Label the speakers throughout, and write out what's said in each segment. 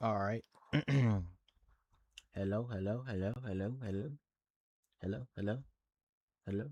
Speaker 1: All right. Hello, hello, hello, hello, hello, hello, hello, hello.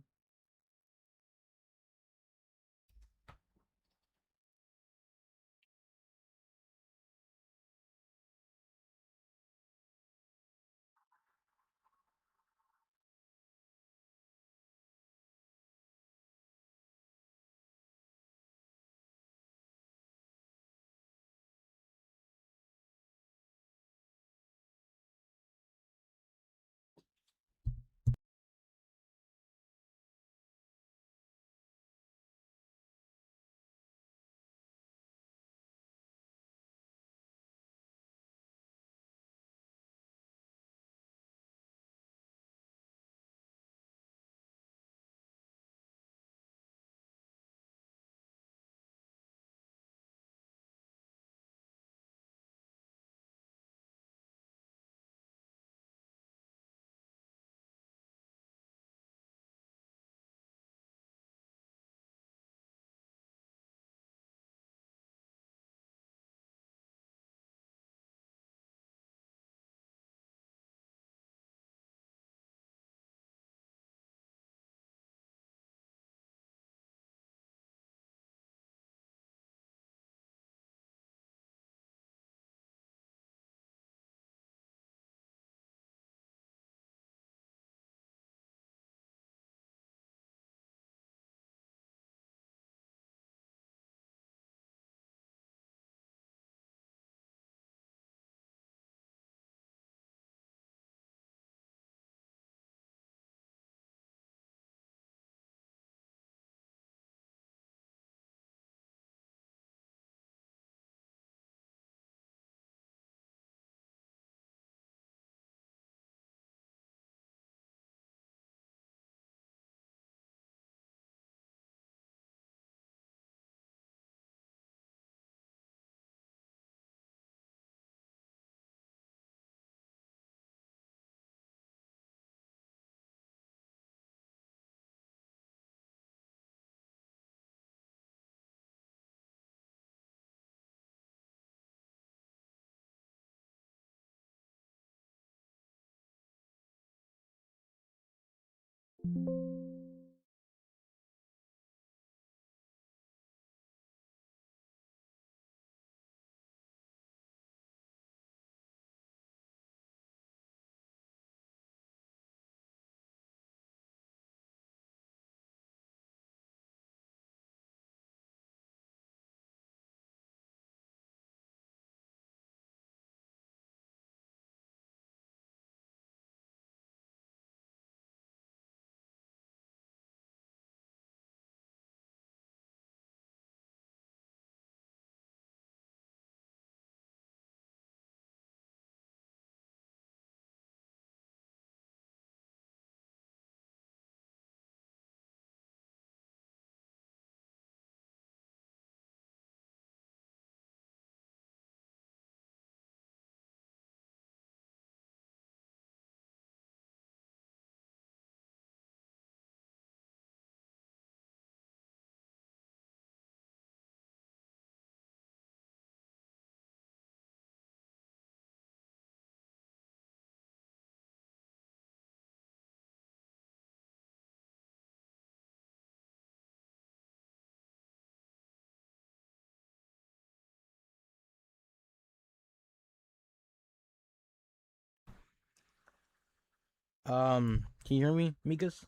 Speaker 1: Can you hear me, Mikas?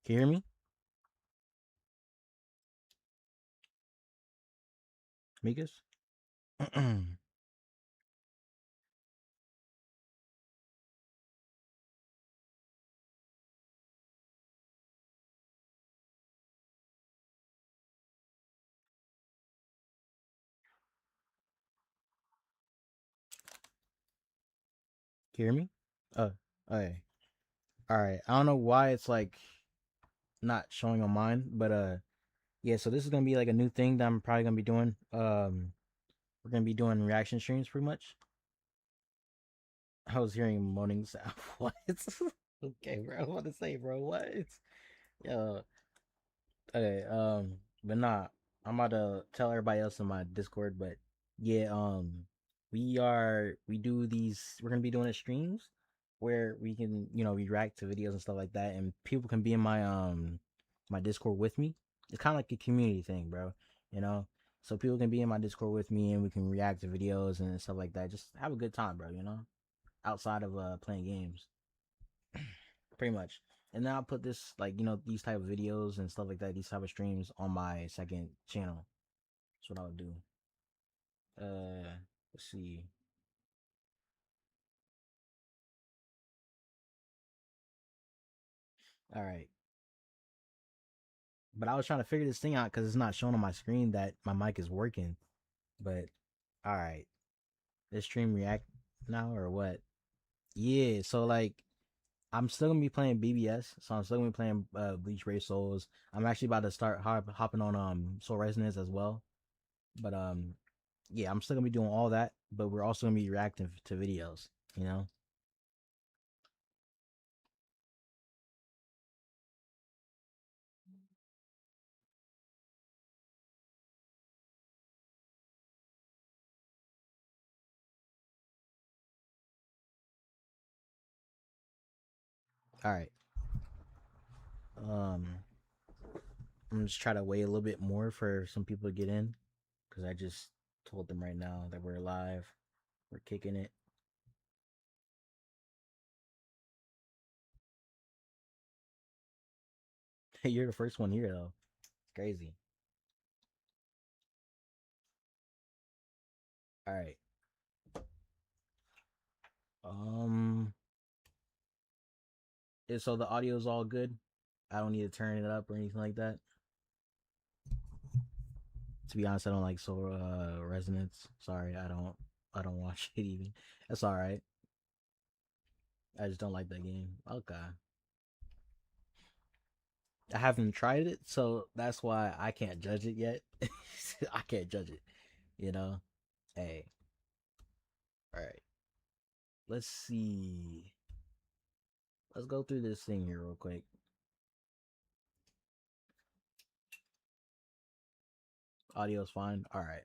Speaker 1: Can you hear me, Mikas? Can you hear me? Okay. All right. I don't know why it's like not showing on mine, but yeah. So this is gonna be like a new thing that I'm probably gonna be doing. We're gonna be doing reaction streams pretty much. I was hearing moaning sound. What? Okay, bro. What to say, bro? What? Yeah. Okay. But nah, I'm about to tell everybody else in my Discord. But yeah. we do these. We're gonna be doing streams where we can react to videos and stuff like that, and people can be in my Discord with me. It's kind of like a community thing, bro. You know, so people can be in my Discord with me, and we can react to videos and stuff like that. Just have a good time, bro. Outside of playing games, pretty much. And then I'll put this like these type of videos and stuff like that, these type of streams on my second channel. That's what I would do. Let's see. All right. But I was trying to figure this thing out because it's not showing on my screen that my mic is working. But all right, this stream react now or what? Yeah, so like I'm still gonna be playing BBS, so I'm still gonna be playing Bleach Brave Souls. I'm actually about to start hopping on Soul Resonance as well. But yeah, I'm still gonna be doing all that. But we're also gonna be reacting to videos. You know. All right. Um, I'm just trying to wait a little bit more for some people to get in because I just told them right now that we're live. We're kicking it. You're the first one here though. It's crazy. All right. Um. So the audio is all good. I don't need to turn it up or anything like that. To be honest, I don't like Soul Resonance. Sorry, I don't. I don't watch it even. That's all right. I just don't like that game. Okay. I haven't tried it, so that's why I can't judge it yet. I can't judge it. You know. Hey. All right. Let's see. Let's go through this thing here real quick. Audio's fine. All right.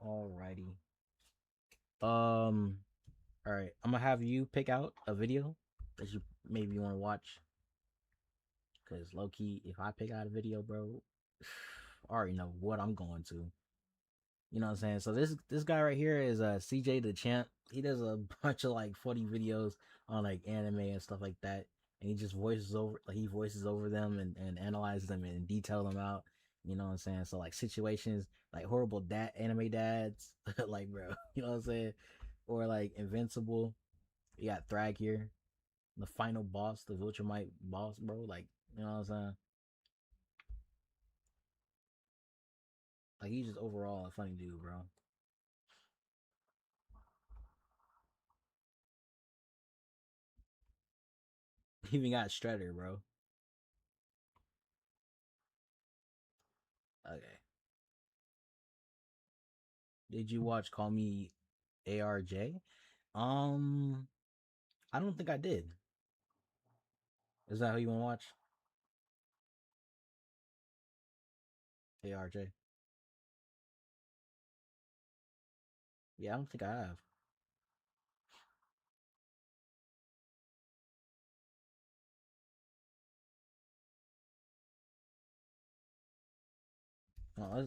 Speaker 1: Alrighty. Um. All right. I'm gonna have you pick out a video that you maybe want to watch. Cause low key, if I pick out a video, bro, I already know what I'm going to. You know what I'm saying? So this guy right here is CJ the Champ. He does a bunch of like funny videos on like anime and stuff like that. And he just voices over them and analyzes them and detail them out. You know what I'm saying? So like situations like horrible dad anime dads, like bro, you know what I'm saying? Or like Invincible. You got Thrag here, the final boss, the Viltrumite boss, bro. Like you know what I'm saying? Like he's just overall a funny dude, bro. He even got Shredder, bro. Okay. Did you watch Call Me ARJ? Um, I don't think I did. Is that who you want to watch? ARJ? Yeah, I don't think I have.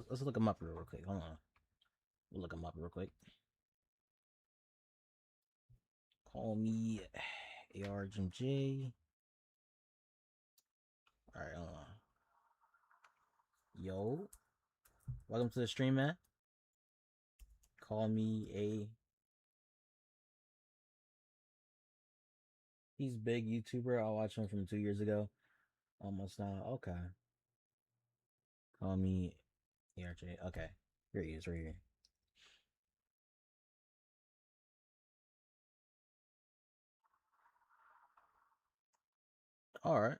Speaker 1: Let's look him up real quick. Hold on. We'll look him up real quick. Call Me ARJ. All right, hold on. Yo, welcome to the stream, man. Call Me A. He's big YouTuber. I watched him from 2 years ago. Almost now. Okay. Call Me ARJ. Okay. Here he is, right here. All right.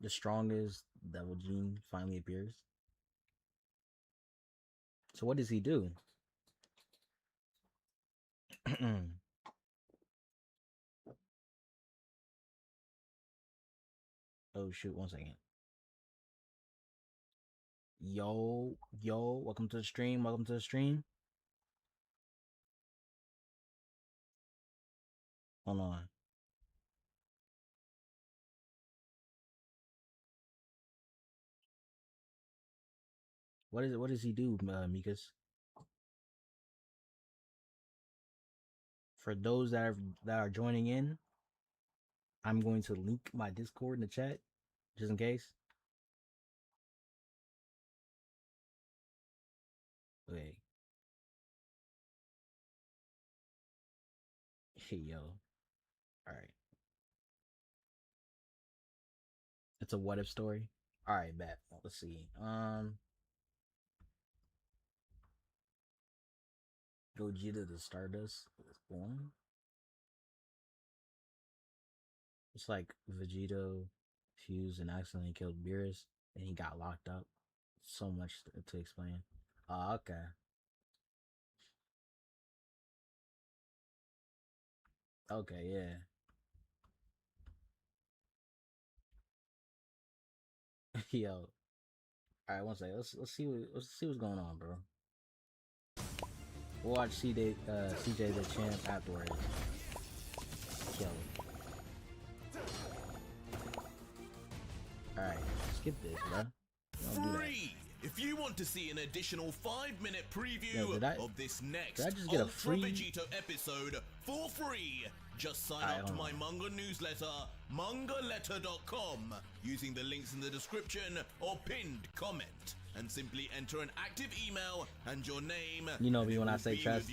Speaker 1: The strongest Devil Gene finally appears. So what does he do? Oh shoot, 1 second. Yo, welcome to the stream. Welcome to the stream. Hold on. What is it? What does he do, Mikas? For those that are joining in, I'm going to link my Discord in the chat, just in case. Okay. Hey yo. All right. It's a what if story. All right, bet. Let's see. Gogeta the Stardust was born. It's like Vegito fused and accidentally killed Beerus, and he got locked up. So much to explain. Okay. Okay, yeah. Yo. All right, 1 second. Let's see what's going on, bro. We'll watch CJ the champ afterwards. Yo. All right, skip this, bro.
Speaker 2: Free! If you want to see an additional 5-minute preview of this next Ultra Vegito episode for free, just sign up to my manga newsletter, mangaletter.com, using the links in the description or pinned comment, and simply enter an active email and your name.
Speaker 1: You know me when I say trust.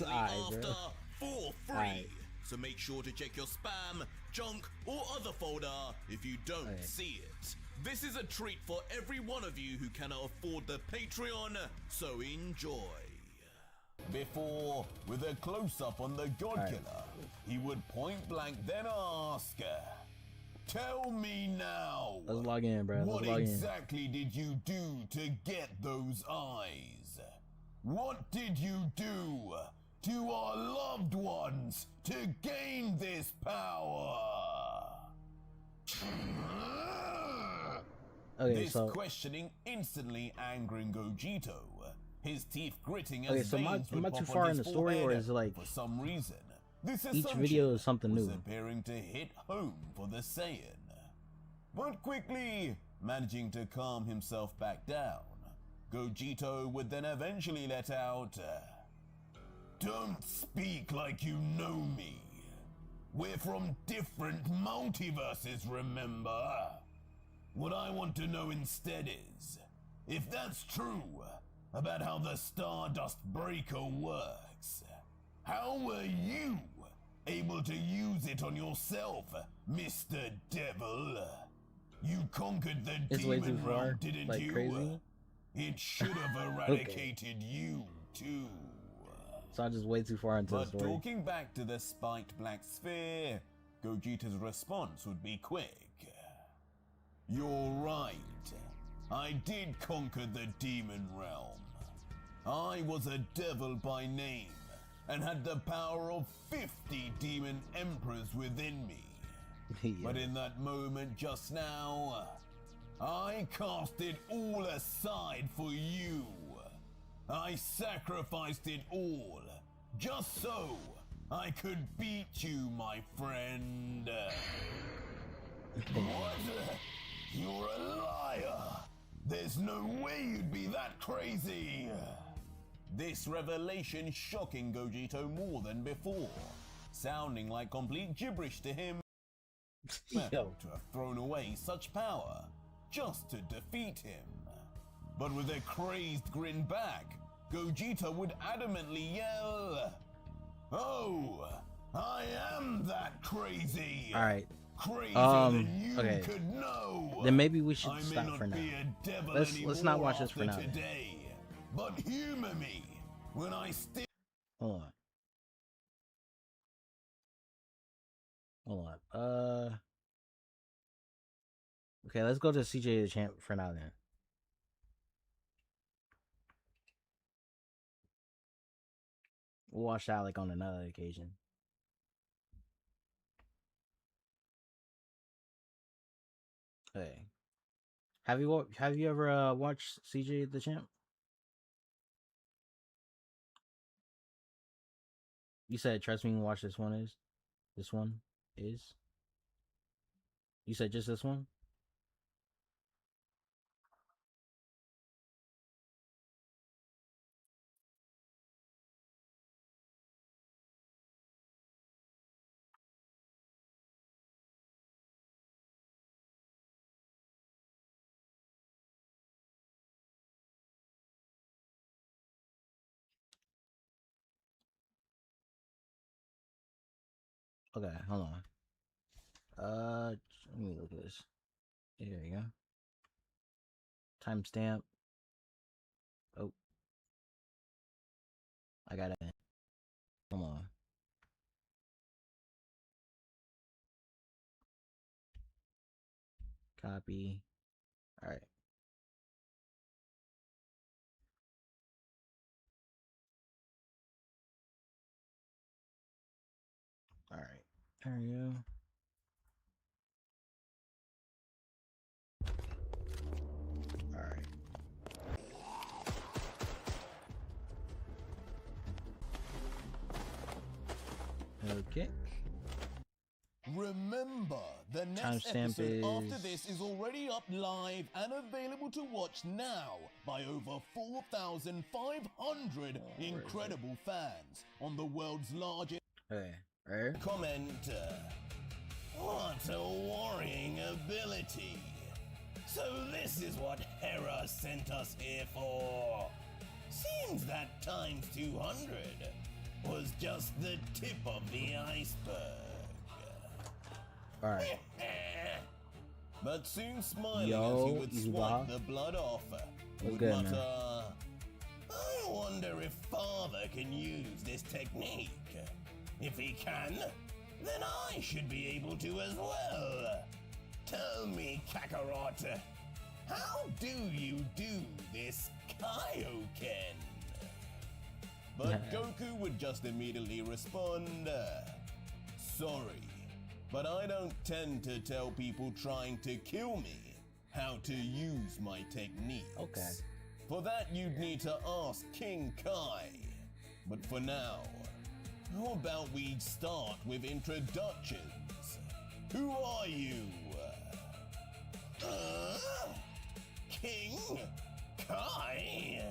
Speaker 2: After for free. So make sure to check your spam, junk, or other folder if you don't see it. This is a treat for every one of you who cannot afford the Patreon, so enjoy. Before, with a close-up on the God Killer, he would point blank then ask, "Tell me now,
Speaker 1: let's log in, bro.
Speaker 2: What exactly did you do to get those eyes? What did you do to our loved ones to gain this power?" This questioning instantly angering Gogito, his teeth gritting as veins would pop on his forehead. For some reason, this
Speaker 1: each video is something new,
Speaker 2: appearing to hit home for the Saiyan. But quickly managing to calm himself back down, Gogito would then eventually let out, "Don't speak like you know me. We're from different multiverses, remember? What I want to know instead is, if that's true about how the Stardust Breaker works, how were you able to use it on yourself, Mr. Devil? You conquered the demon realm, didn't you?
Speaker 1: Crazy?
Speaker 2: It should have eradicated you too.
Speaker 1: So I'm just way too far into the story.
Speaker 2: But talking back to the spiked black sphere, Gogeta's response would be quick. "You're right. I did conquer the demon realm. I was a devil by name and had the power of 50 demon emperors within me. But in that moment just now, I cast it all aside for you. I sacrificed it all, just so I could beat you, my friend." "What? You're a liar! There's no way you'd be that crazy!" This revelation shocking Gogito more than before, sounding like complete gibberish to him. To have thrown away such power just to defeat him. But with a crazed grin back, Gogeta would adamantly yell, "Oh, I am that crazy!
Speaker 1: Alright.
Speaker 2: Crazier than you
Speaker 1: okay.
Speaker 2: could know!
Speaker 1: Then maybe we should stop for now. Let's not watch this for now.
Speaker 2: Today, but humor me when I still..."
Speaker 1: Hold on. Okay, let's go to CJ the champ for now then. We'll watch that like on another occasion. Hey, have you ever watched CJ the Champ? You said trust me and watch this one is. This one is. You said just this one. Okay, hold on. Let me look at this. There you go. Timestamp. Oh, I got it. Come on. Copy. All right. All right. There we go. All right. Okay.
Speaker 2: Remember, the next
Speaker 1: Timestamp
Speaker 2: episode after
Speaker 1: is-
Speaker 2: this is already up live and available to watch now by over 4,500 incredible fans on the world's largest.
Speaker 1: Okay. Right.
Speaker 2: Comment, what a worrying ability. So this is what Hera sent us here for. Seems that times 200 was just the tip of the iceberg.
Speaker 1: All right.
Speaker 2: But soon smiling
Speaker 1: Yo,
Speaker 2: as he would swipe
Speaker 1: Yuba.
Speaker 2: the blood off, would
Speaker 1: good, man?
Speaker 2: mutter, I wonder if Father can use this technique. If he can, then I should be able to as well. Tell me, Kakarot, how do you do this Kaioken? But Goku would just immediately respond, sorry, but I don't tend to tell people trying to kill me how to use my techniques.
Speaker 1: Okay.
Speaker 2: For that, you'd need to ask King Kai. But for now, how about we start with introductions? Who are you? King Kai?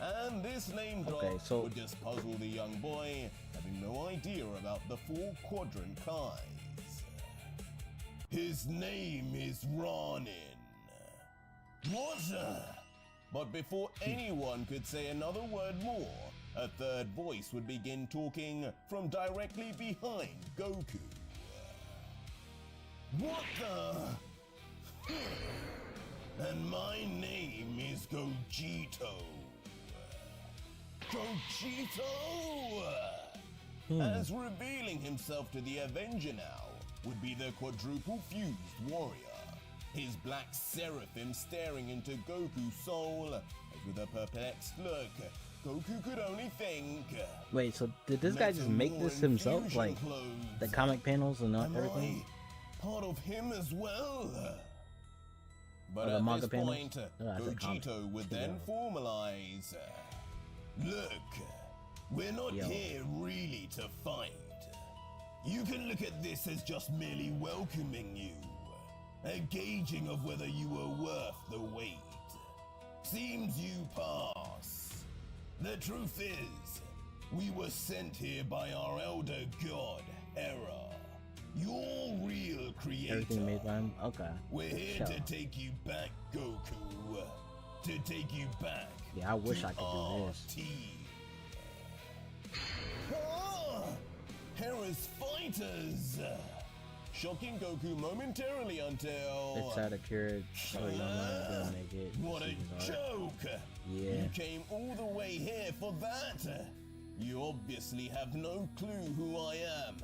Speaker 2: And this name drop
Speaker 1: Okay, so-
Speaker 2: would just puzzle the young boy, having no idea about the 4 quadrant Kais. His name is Ronin. What? But before anyone could say another word more, a third voice would begin talking from directly behind Goku. What the? And my name is Gogito. Gogito! As revealing himself to the Avenger now would be the quadruple fused warrior. His black seraphim staring into Goku's soul, as with a perplexed look, Goku could only think.
Speaker 1: Wait, so did this guy just make this himself? Like the comic panels and
Speaker 2: Am
Speaker 1: everything?
Speaker 2: I part of him as well? But
Speaker 1: Oh, the
Speaker 2: at
Speaker 1: manga
Speaker 2: this
Speaker 1: panels?
Speaker 2: point,
Speaker 1: No, that's a comic.
Speaker 2: Gogito would
Speaker 1: Yeah.
Speaker 2: then formalize. Look, we're not
Speaker 1: Yo.
Speaker 2: here really to fight. You can look at this as just merely welcoming you, a gauging of whether you were worth the wait. Seems you pass. The truth is, we were sent here by our elder god, Hera, your real creator.
Speaker 1: Everything made by him? Okay.
Speaker 2: We're here
Speaker 1: Sure.
Speaker 2: to take you back, Goku. To take you back.
Speaker 1: Yeah, I wish
Speaker 2: to
Speaker 1: I could do
Speaker 2: our
Speaker 1: this.
Speaker 2: Team. Ah! Hera's fighters! Shocking Goku momentarily until.
Speaker 1: It's out of Kira. So young, gonna make it.
Speaker 2: What a
Speaker 1: Season's art.
Speaker 2: joke!
Speaker 1: Yeah.
Speaker 2: You came all the way here for that! You obviously have no clue who I am.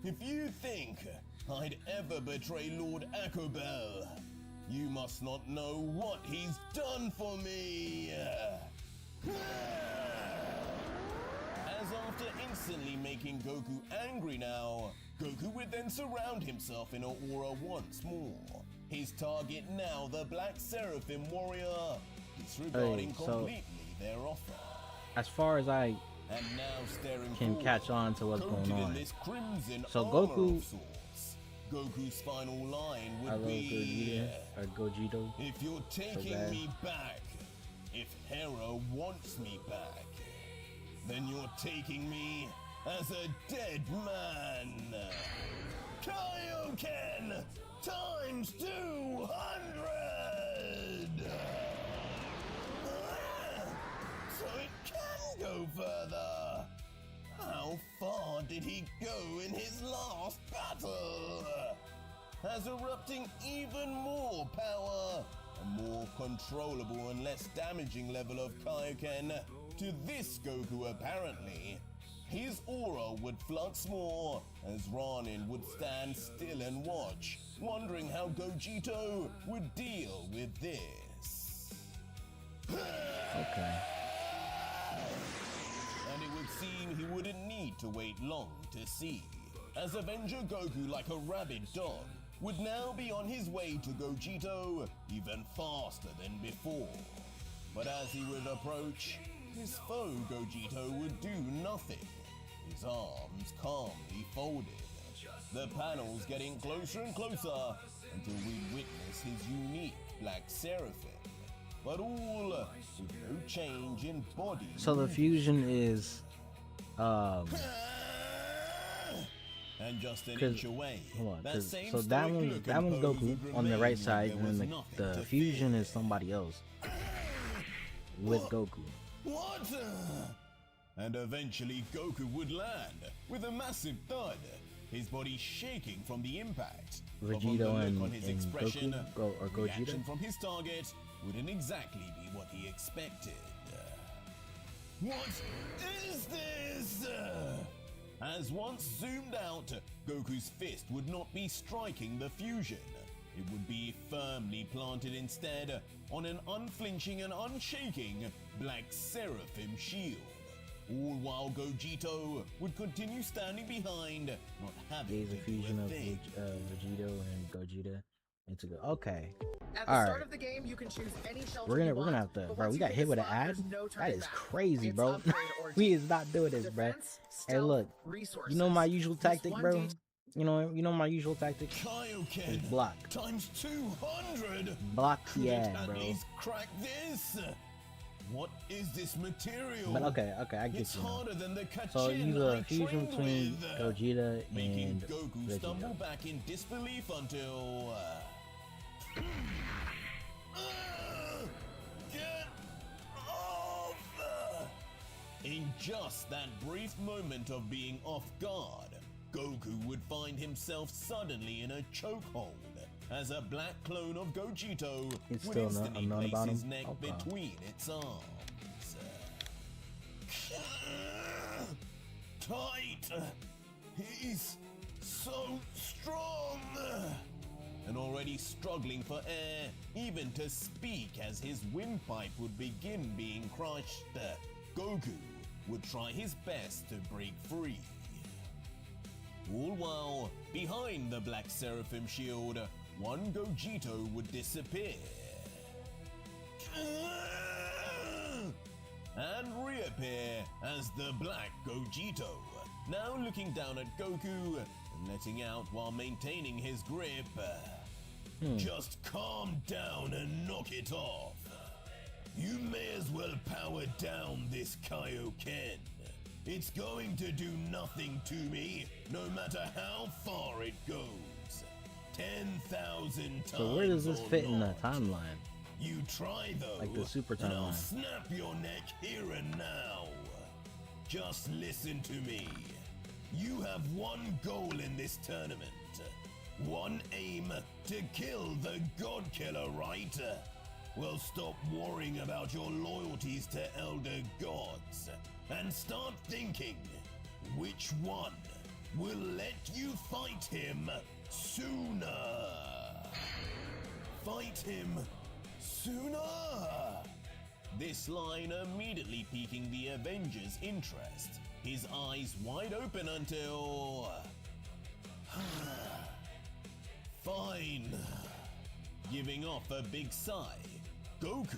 Speaker 2: If you think I'd ever betray Lord Akobel, you must not know what he's done for me! As after instantly making Goku angry now, Goku would then surround himself in an aura once more, His target now, the Black Seraphim warrior, disregarding
Speaker 1: so-
Speaker 2: completely their offer.
Speaker 1: As far as I
Speaker 2: And now staring
Speaker 1: can
Speaker 2: forward,
Speaker 1: catch on to what's
Speaker 2: coated
Speaker 1: going
Speaker 2: in
Speaker 1: on.
Speaker 2: this crimson
Speaker 1: So
Speaker 2: armor
Speaker 1: Goku-
Speaker 2: of sorts. Goku's final line
Speaker 1: I
Speaker 2: would
Speaker 1: love
Speaker 2: be,
Speaker 1: Gogeta or Gogito.
Speaker 2: if you're taking
Speaker 1: bad.
Speaker 2: me back, if Hera wants me back, then you're taking me as a dead man. Kaioken times 200! So it can go further. How far did he go in his last battle? Has erupting even more power, a more controllable and less damaging level of Kaioken to this Goku apparently. His aura would flux more, as Ronin would stand still and watch, wondering how Gogito would deal with this.
Speaker 1: Okay.
Speaker 2: And it would seem he wouldn't need to wait long to see, as Avenger Goku, like a rabid dog, would now be on his way to Gogito even faster than before. But as he would approach, his foe Gogito would do nothing, his arms calmly folded, the panels getting closer and closer until we witness his unique Black Seraphim. But all with no change in body.
Speaker 1: So the fusion is
Speaker 2: And just an
Speaker 1: 'cause-
Speaker 2: inch away.
Speaker 1: hold on,
Speaker 2: that
Speaker 1: 'cause-
Speaker 2: same
Speaker 1: so that
Speaker 2: stoic
Speaker 1: one's
Speaker 2: look
Speaker 1: that
Speaker 2: and
Speaker 1: one's
Speaker 2: pose
Speaker 1: Goku
Speaker 2: would
Speaker 1: on the
Speaker 2: remain
Speaker 1: right
Speaker 2: like
Speaker 1: side,
Speaker 2: there
Speaker 1: and
Speaker 2: was
Speaker 1: then
Speaker 2: nothing
Speaker 1: the
Speaker 2: to
Speaker 1: fusion
Speaker 2: fear.
Speaker 1: is somebody else with Goku.
Speaker 2: What? And eventually Goku would land with a massive thud, his body shaking from the impact. But from the
Speaker 1: Vegito
Speaker 2: look
Speaker 1: and-
Speaker 2: on his
Speaker 1: and
Speaker 2: expression,
Speaker 1: Goku, or Gogeta?
Speaker 2: reaction from his target wouldn't exactly be what he expected. What is this? As once zoomed out, Goku's fist would not be striking the fusion. It would be firmly planted instead on an unflinching and unshaking Black Seraphim shield. All while Gogito would continue standing behind, not having
Speaker 1: There's a
Speaker 2: to do
Speaker 1: fusion
Speaker 2: a
Speaker 1: of
Speaker 2: thing.
Speaker 1: Vegito and Gogeta into the okay.
Speaker 3: At the
Speaker 1: All
Speaker 3: start
Speaker 1: right.
Speaker 3: of the game, you can choose any shelter
Speaker 1: We're
Speaker 3: you
Speaker 1: gonna
Speaker 3: want,
Speaker 1: have to,
Speaker 3: but
Speaker 1: bro.
Speaker 3: once
Speaker 1: We
Speaker 3: you
Speaker 1: got
Speaker 3: hit
Speaker 1: hit
Speaker 3: the
Speaker 1: with an
Speaker 3: spot,
Speaker 1: ad.
Speaker 3: there's no
Speaker 1: That
Speaker 3: turning
Speaker 1: is
Speaker 3: back.
Speaker 1: crazy,
Speaker 3: It's
Speaker 1: bro.
Speaker 3: upgrade or
Speaker 1: We
Speaker 3: defeat.
Speaker 1: is not doing this, bro.
Speaker 3: Defense,
Speaker 1: Hey, look.
Speaker 3: stealth, resources.
Speaker 1: You know my usual
Speaker 3: Use
Speaker 1: tactic,
Speaker 3: one
Speaker 1: bro.
Speaker 3: D-
Speaker 1: You know my usual tactic.
Speaker 2: Kaioken
Speaker 1: Is block.
Speaker 2: times 200.
Speaker 1: Block
Speaker 2: Could
Speaker 1: the
Speaker 2: it
Speaker 1: ad,
Speaker 2: at
Speaker 1: bro.
Speaker 2: least crack this? What is this material?
Speaker 1: But okay, I get
Speaker 2: It's
Speaker 1: you. Now.
Speaker 2: harder than the Kachin
Speaker 1: So use
Speaker 2: I
Speaker 1: a fusion
Speaker 2: trained
Speaker 1: between
Speaker 2: with,
Speaker 1: Gogeta
Speaker 2: making
Speaker 1: and
Speaker 2: Goku stumble
Speaker 1: Vegeta.
Speaker 2: back in disbelief until get off! In just that brief moment of being off guard, Goku would find himself suddenly in a chokehold as a black clone of Gogito
Speaker 1: It's
Speaker 2: would
Speaker 1: still
Speaker 2: instantly
Speaker 1: unknown
Speaker 2: place
Speaker 1: about
Speaker 2: his
Speaker 1: him?
Speaker 2: neck
Speaker 1: Okay.
Speaker 2: between its arms. Tight! He's so strong! And already struggling for air, even to speak as his windpipe would begin being crushed, Goku would try his best to break free. All while, behind the Black Seraphim shield, one Gogito would disappear. And reappear as the Black Gogito, now looking down at Goku and letting out while maintaining his grip. Just calm down and knock it off. You may as well power down this Kaioken. It's going to do nothing to me, no matter how far it goes. 10,000 times.
Speaker 1: So where does this
Speaker 2: or
Speaker 1: fit in the
Speaker 2: not.
Speaker 1: timeline?
Speaker 2: You try though,
Speaker 1: Like the super
Speaker 2: and I'll
Speaker 1: timeline.
Speaker 2: snap your neck here and now. Just listen to me. You have one goal in this tournament. One aim to kill the God Killer, right? Well, stop worrying about your loyalties to Elder Gods and start thinking which one will let you fight him sooner. Fight him sooner. This line immediately piquing the Avengers' interest, his eyes wide open until... Fine. Giving off a big sigh, Goku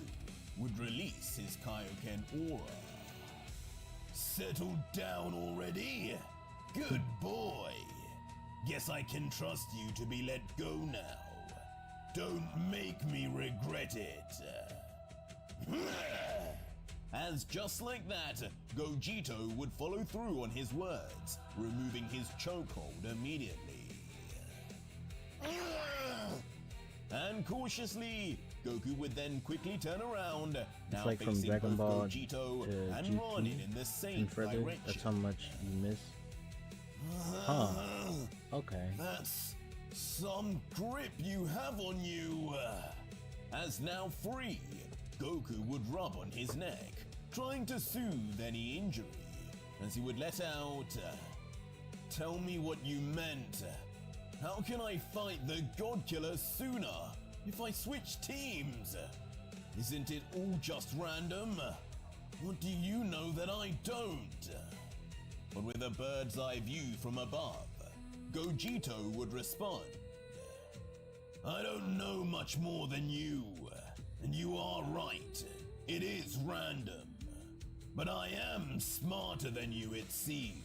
Speaker 2: would release his Kaioken aura. Settled down already? Good boy. Guess I can trust you to be let go now. Don't make me regret it. As just like that, Gogeta would follow through on his words, removing his chokehold immediately. And cautiously, Goku would then quickly turn around, now
Speaker 1: like from
Speaker 2: facing
Speaker 1: Dragon
Speaker 2: both
Speaker 1: Ball
Speaker 2: Gogeta
Speaker 1: to
Speaker 2: and
Speaker 1: GT
Speaker 2: Ronin in the same
Speaker 1: and further.
Speaker 2: direction.
Speaker 1: That's how much you miss. Huh. Okay.
Speaker 2: That's some grip you have on you. As now free, Goku would rub on his neck, trying to soothe any injury, as he would let out, tell me what you meant. How can I fight the God Killer sooner if I switch teams? Isn't it all just random? What do you know that I don't? But with a bird's eye view from above, Gogeta would respond. I don't know much more than you, and you are right. It is random. But I am smarter than you, it seems.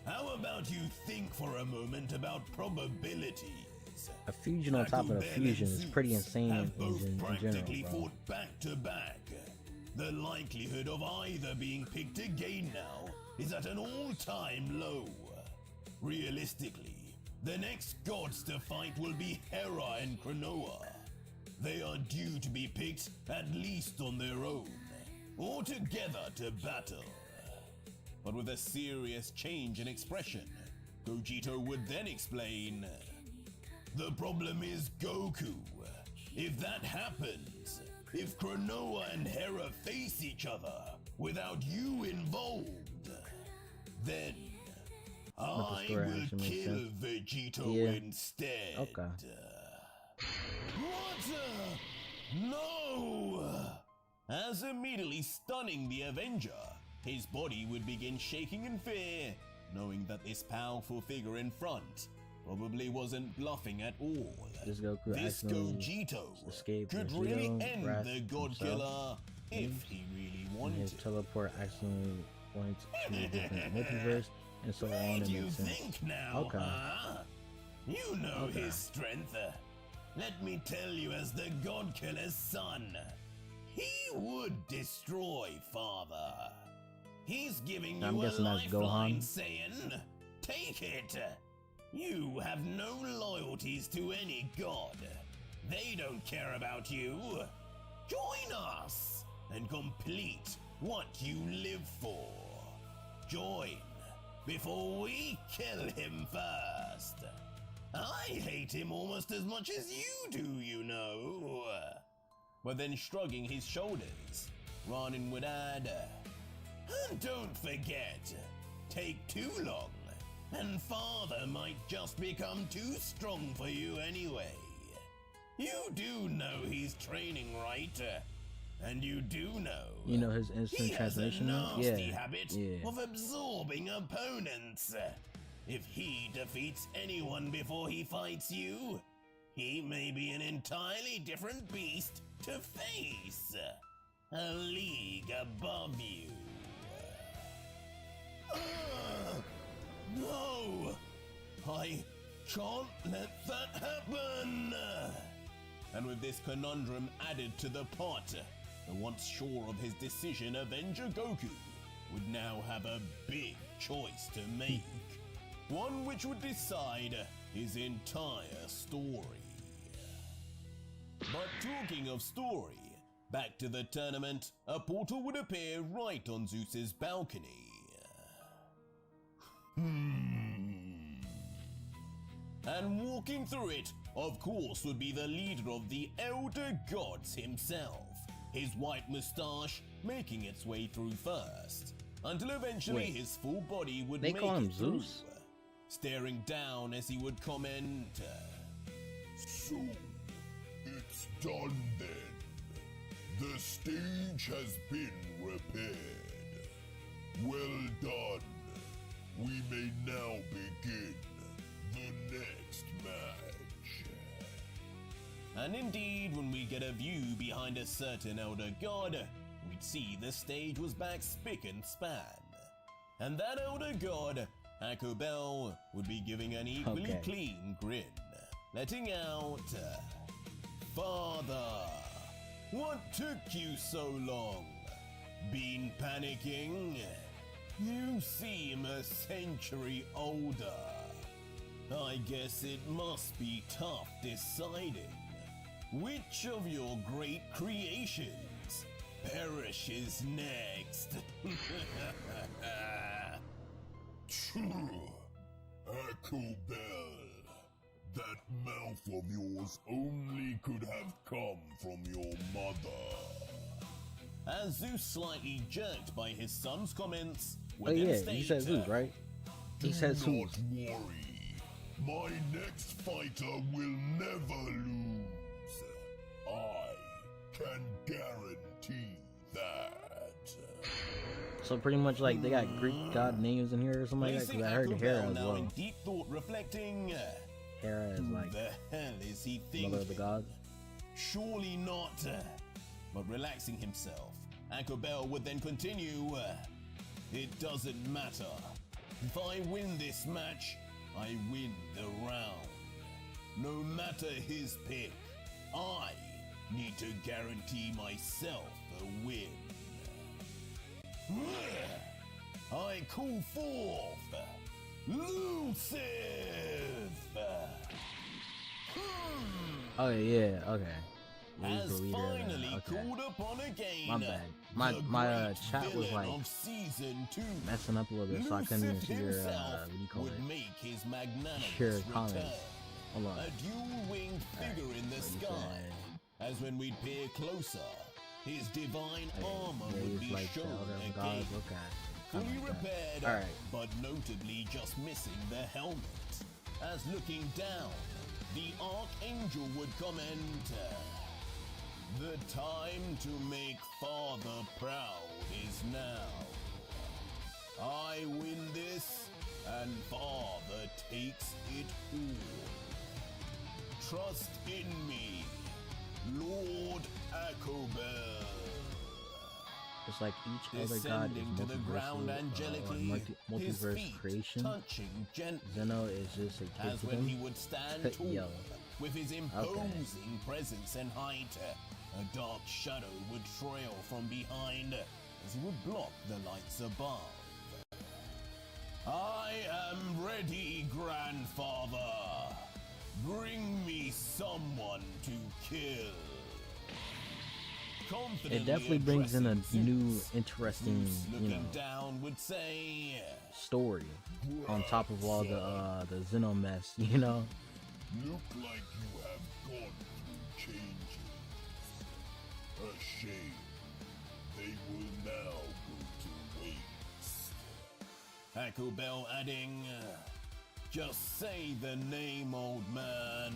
Speaker 2: How about you think for a moment about probabilities?
Speaker 1: A fusion on top of a fusion is pretty insane
Speaker 2: have both
Speaker 1: in general,
Speaker 2: practically
Speaker 1: bro.
Speaker 2: fought back to back. The likelihood of either being picked again now is at an all-time low. Realistically, the next gods to fight will be Hera and Kranoa. They are due to be picked at least on their own, or together to battle. But with a serious change in expression, Gogeta would then explain, the problem is Goku. If that happens, if Kranoa and Hera face each other without you involved, then I
Speaker 1: story
Speaker 2: will
Speaker 1: actually makes
Speaker 2: kill
Speaker 1: sense.
Speaker 2: Vegito
Speaker 1: Yeah.
Speaker 2: instead.
Speaker 1: Okay.
Speaker 2: What? No! As immediately stunning the Avenger, his body would begin shaking in fear, knowing that this powerful figure in front probably wasn't bluffing at all.
Speaker 1: This Goku
Speaker 2: This
Speaker 1: accidentally
Speaker 2: Gogeta
Speaker 1: escaped
Speaker 2: could
Speaker 1: Vegito,
Speaker 2: really end
Speaker 1: Wrath
Speaker 2: the God
Speaker 1: himself,
Speaker 2: Killer if he really
Speaker 1: and his
Speaker 2: wanted.
Speaker 1: teleport accidentally went to a different multiverse, and so on.
Speaker 2: Where
Speaker 1: It
Speaker 2: do you
Speaker 1: makes sense.
Speaker 2: think now,
Speaker 1: Okay.
Speaker 2: huh? You know
Speaker 1: Okay.
Speaker 2: his strength. Let me tell you, as the God Killer's son, he would destroy Father. He's giving you
Speaker 1: I'm
Speaker 2: a
Speaker 1: guessing that's
Speaker 2: lifeline,
Speaker 1: Gohan.
Speaker 2: saying, take it. You have no loyalties to any god. They don't care about you. Join us and complete what you live for. Join before we kill him first. I hate him almost as much as you do, you know. But then shrugging his shoulders, Ronin would add, and don't forget, take too long, and Father might just become too strong for you anyway. You do know he's training, right? And you do know.
Speaker 1: You know his instant
Speaker 2: He has a
Speaker 1: transmission?
Speaker 2: nasty
Speaker 1: Yeah.
Speaker 2: habit
Speaker 1: Yeah.
Speaker 2: of absorbing opponents. If he defeats anyone before he fights you, he may be an entirely different beast to face. A league above you. No! I can't let that happen! And with this conundrum added to the pot, the once sure of his decision Avenger Goku would now have a big choice to make. One which would decide his entire story. But talking of story, back to the tournament, a portal would appear right on Zeus's balcony. And walking through it, of course, would be the leader of the Elder Gods himself, his white moustache making its way through first, until eventually
Speaker 1: Wait,
Speaker 2: his full body would
Speaker 1: they
Speaker 2: make
Speaker 1: call him
Speaker 2: it through,
Speaker 1: Zeus?
Speaker 2: staring down as he would comment,
Speaker 4: So, it's done then. The stage has been repaired. Well done. We may now begin the next match.
Speaker 2: And indeed, when we get a view behind a certain elder god, we'd see the stage was back spick and span. And that elder god, Akobel, would be giving an equally
Speaker 1: Okay.
Speaker 2: clean grin, letting out, Father, what took you so long? Been panicking? You seem a century older. I guess it must be tough deciding which of your great creations perishes next.
Speaker 4: Echo Bell, that mouth of yours only could have come from your mother.
Speaker 2: As Zeus slightly jerked by his son's comments,
Speaker 1: Oh
Speaker 2: within
Speaker 1: yeah,
Speaker 2: state,
Speaker 1: he said Zeus, right? He
Speaker 4: Do
Speaker 1: said
Speaker 4: not
Speaker 1: Zeus.
Speaker 4: worry. My next fighter will never lose. I can guarantee that.
Speaker 1: So pretty much like they got Greek god names in here or something like that.
Speaker 2: Placing
Speaker 1: Because I heard
Speaker 2: Akobel
Speaker 1: Hera as
Speaker 2: now
Speaker 1: well.
Speaker 2: in deep thought, reflecting,
Speaker 1: Hera is
Speaker 2: who
Speaker 1: like
Speaker 2: the hell is he thinking?
Speaker 1: mother of the gods.
Speaker 2: Surely not. But relaxing himself, Akobel would then continue. It doesn't matter. If I win this match, I win the round. No matter his pick, I need to guarantee myself a win. I call forth Lucifer!
Speaker 1: Oh yeah, okay. Yeah, he's
Speaker 2: Has
Speaker 1: the leader of that.
Speaker 2: finally
Speaker 1: Okay.
Speaker 2: called upon again.
Speaker 1: My bad. My
Speaker 2: the
Speaker 1: my
Speaker 2: great
Speaker 1: chat was
Speaker 2: villain
Speaker 1: like
Speaker 2: of season 2.
Speaker 1: messing up a little bit, so I couldn't even
Speaker 2: Lucifer
Speaker 1: see your
Speaker 2: himself
Speaker 1: what do you call
Speaker 2: would
Speaker 1: it?
Speaker 2: make his magnanimous
Speaker 1: Your
Speaker 2: return.
Speaker 1: comments. Hold on.
Speaker 2: A dual-winged figure in the
Speaker 1: so you
Speaker 2: sky.
Speaker 1: said-
Speaker 2: As when we'd peer closer, his divine armor
Speaker 1: Yeah,
Speaker 2: would
Speaker 1: he's
Speaker 2: be
Speaker 1: like the
Speaker 2: shown
Speaker 1: elder of
Speaker 2: again.
Speaker 1: gods. Okay.
Speaker 2: Fully
Speaker 1: Something like that.
Speaker 2: repaired,
Speaker 1: Alright.
Speaker 2: but notably just missing the helmet. As looking down, the Archangel would comment, the time to make Father proud is now. I win this, and Father takes it all. Trust in me, Lord Akobel.
Speaker 1: It's like each other god is
Speaker 2: Descending to the ground
Speaker 1: multiversal,
Speaker 2: angelically, his
Speaker 1: multiverse
Speaker 2: feet
Speaker 1: creation.
Speaker 2: touching gently,
Speaker 1: Zeno is just a kid
Speaker 2: as
Speaker 1: to
Speaker 2: when
Speaker 1: them.
Speaker 2: he would stand tall,
Speaker 1: Yo.
Speaker 2: with his imposing presence and height. A dark shadow would trail from behind as he would block the lights above. I am ready, grandfather. Bring me someone to kill.
Speaker 1: It definitely brings in a
Speaker 2: addressing
Speaker 1: new,
Speaker 2: Zeus,
Speaker 1: interesting,
Speaker 2: Zeus
Speaker 1: you
Speaker 2: looking
Speaker 1: know,
Speaker 2: down would say,
Speaker 1: story on top of all the Zeno mess, you know.
Speaker 4: Look like you have gone through changes. A shame. They will now go to waste.
Speaker 2: Akobel adding, just say the name, old man.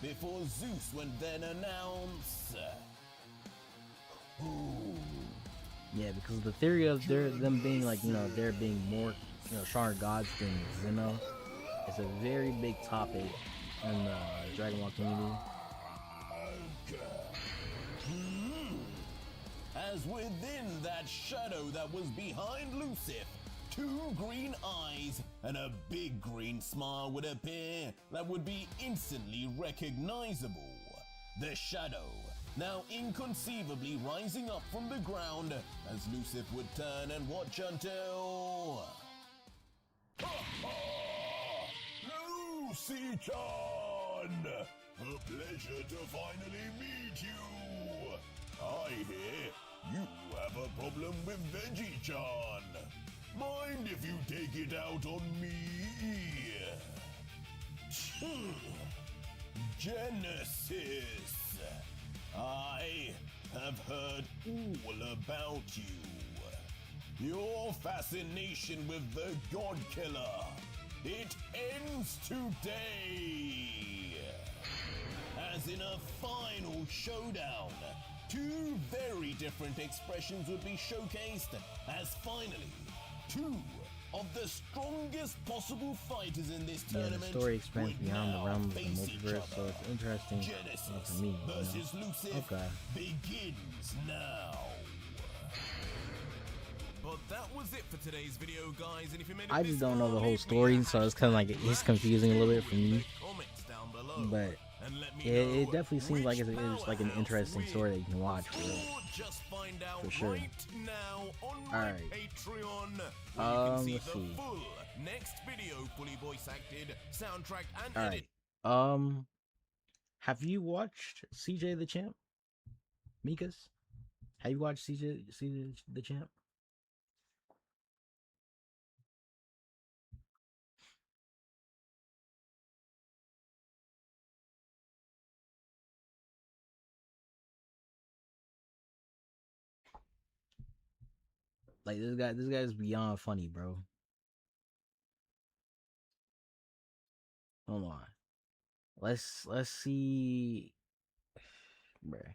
Speaker 2: Before Zeus would then announce,
Speaker 1: Yeah, because the theory of them being like, you know, there being more, you know, stronger gods than Zeno is a very big topic in the Dragon Ball community.
Speaker 2: as within that shadow that was behind Lucifer, two green eyes and a big green smile would appear that would be instantly recognizable. The shadow, now inconceivably rising up from the ground as Lucifer would turn and watch until...
Speaker 4: Lucy-chan! A pleasure to finally meet you! I hear you have a problem with Veggie-chan. Mind if you take it out on me?
Speaker 2: Genesis! I have heard all about you. Your fascination with the God Killer. It ends today. As in a final showdown, two very different expressions would be showcased as finally two of the strongest possible fighters in this
Speaker 1: The
Speaker 2: tournament
Speaker 1: story expands
Speaker 2: would
Speaker 1: beyond the
Speaker 2: now
Speaker 1: realm of the
Speaker 2: face each
Speaker 1: multiverse, so
Speaker 2: other.
Speaker 1: it's interesting
Speaker 2: Genesis
Speaker 1: for me. You
Speaker 2: versus
Speaker 1: know?
Speaker 2: Lucifer
Speaker 1: Okay.
Speaker 2: begins now. But that was it for today's video, guys. And if you made it
Speaker 1: I just
Speaker 2: this
Speaker 1: don't know
Speaker 2: far,
Speaker 1: the whole
Speaker 2: leave me
Speaker 1: story,
Speaker 2: a
Speaker 1: so it's kind of like it's confusing a little bit for me.
Speaker 2: comments down below.
Speaker 1: But
Speaker 2: And let me
Speaker 1: it
Speaker 2: know
Speaker 1: definitely seems like it's like an
Speaker 2: which
Speaker 1: interesting
Speaker 2: powerhouse
Speaker 1: story that you can watch. For real.
Speaker 2: Or just find out
Speaker 1: For sure.
Speaker 2: right now on my
Speaker 1: Alright.
Speaker 2: Patreon, where you can see
Speaker 1: Let's
Speaker 2: the
Speaker 1: see.
Speaker 2: full next video, fully voice acted, soundtrack, and
Speaker 1: All
Speaker 2: edit.
Speaker 1: right. Have you watched CJ the Champ? Mikas? Have you watched CJ the Champ? Like this guy's beyond funny, bro. Hold on. Let's see, bruh.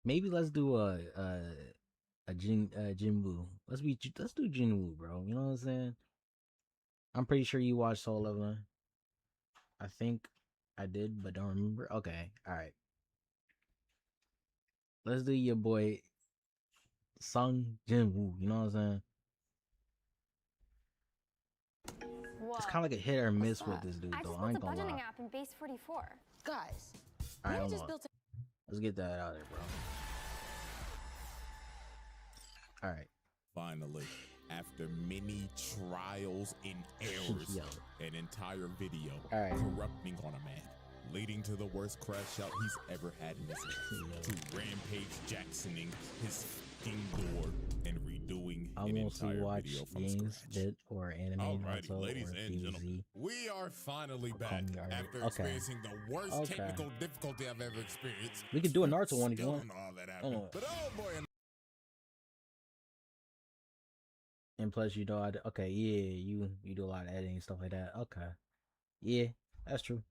Speaker 1: Maybe let's do a Jinwoo. Let's do Jinwoo, bro. You know what I'm saying? I'm pretty sure you watched Soul Leveling. I think I did, but don't remember. Okay, all right. Let's do your boy Sung Jinwoo. You know what I'm saying? It's kind of like a hit or miss with this dude,
Speaker 5: I
Speaker 1: though.
Speaker 5: just
Speaker 1: I
Speaker 5: built
Speaker 1: ain't
Speaker 5: a
Speaker 1: gonna lie.
Speaker 5: budgeting app in Base 44.
Speaker 3: Guys,
Speaker 1: All right,
Speaker 3: I
Speaker 1: hold
Speaker 3: just
Speaker 1: on.
Speaker 3: built a
Speaker 1: Let's get that out of there, bro. All right.
Speaker 6: Finally, after many trials and errors,
Speaker 1: Yo.
Speaker 6: an entire video
Speaker 1: All right.
Speaker 6: corrupting on a man, leading to the worst crash out he's ever had in his life, to Rampage Jacksoning his f***ing door and redoing
Speaker 1: I
Speaker 6: an
Speaker 1: mostly
Speaker 6: entire
Speaker 1: watch
Speaker 6: video from
Speaker 1: games,
Speaker 6: scratch.
Speaker 1: bit, or anime,
Speaker 6: Alrighty,
Speaker 1: Naruto,
Speaker 6: ladies
Speaker 1: or
Speaker 6: and gentlemen,
Speaker 1: DBZ.
Speaker 6: we are finally
Speaker 1: Call
Speaker 6: back
Speaker 1: me already.
Speaker 6: after
Speaker 1: Okay.
Speaker 6: experiencing the worst
Speaker 1: Okay.
Speaker 6: technical difficulty I've ever experienced.
Speaker 1: We could do a Naruto one if you
Speaker 6: Still
Speaker 1: want.
Speaker 6: don't know how that
Speaker 1: Hold
Speaker 6: happened,
Speaker 1: on.
Speaker 6: but oh boy,
Speaker 1: And plus, you know, okay, yeah, you do a lot of editing and stuff like that. Okay, yeah, that's true.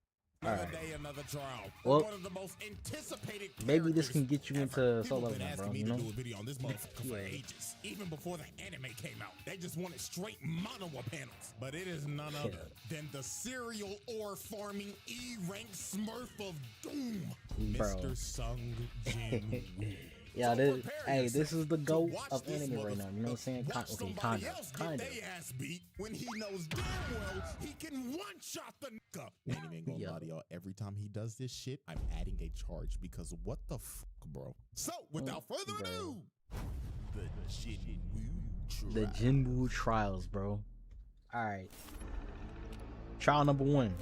Speaker 1: All
Speaker 6: another
Speaker 1: right,
Speaker 6: day, another trial.
Speaker 1: Well,
Speaker 6: One of the most anticipated
Speaker 1: maybe this
Speaker 6: characters
Speaker 1: can get you
Speaker 6: ever.
Speaker 1: into
Speaker 6: People
Speaker 1: Solo
Speaker 6: been
Speaker 1: Leveling,
Speaker 6: asking
Speaker 1: bro.
Speaker 6: me
Speaker 1: You
Speaker 6: to
Speaker 1: know?
Speaker 6: do a video on this motherfucker for
Speaker 1: Yeah.
Speaker 6: ages, even before the anime came out. They just wanted straight manhwa panels, but it is none other than the serial ore farming E-rank Smurf of Doom,
Speaker 1: Bro.
Speaker 6: Mr. Sung Jin Woo.
Speaker 1: Yeah,
Speaker 6: So
Speaker 1: this,
Speaker 6: prepare
Speaker 1: hey,
Speaker 6: yourself
Speaker 1: this is the
Speaker 6: to
Speaker 1: goat
Speaker 6: watch
Speaker 1: of
Speaker 6: this
Speaker 1: anime right now. You know what I'm saying?
Speaker 6: watch
Speaker 1: Okay,
Speaker 6: somebody else get
Speaker 1: kinda.
Speaker 6: their ass beat when he knows damn well he can one-shot the nigga. Ain't even gonna
Speaker 1: Yo.
Speaker 6: lie to y'all. Every time he does this shit, I'm adding a charge because what the fuck, bro? So, without further
Speaker 1: bro.
Speaker 6: ado, the Jinwoo
Speaker 1: The
Speaker 6: trial.
Speaker 1: Jinwoo trials, bro. All right, trial number 1.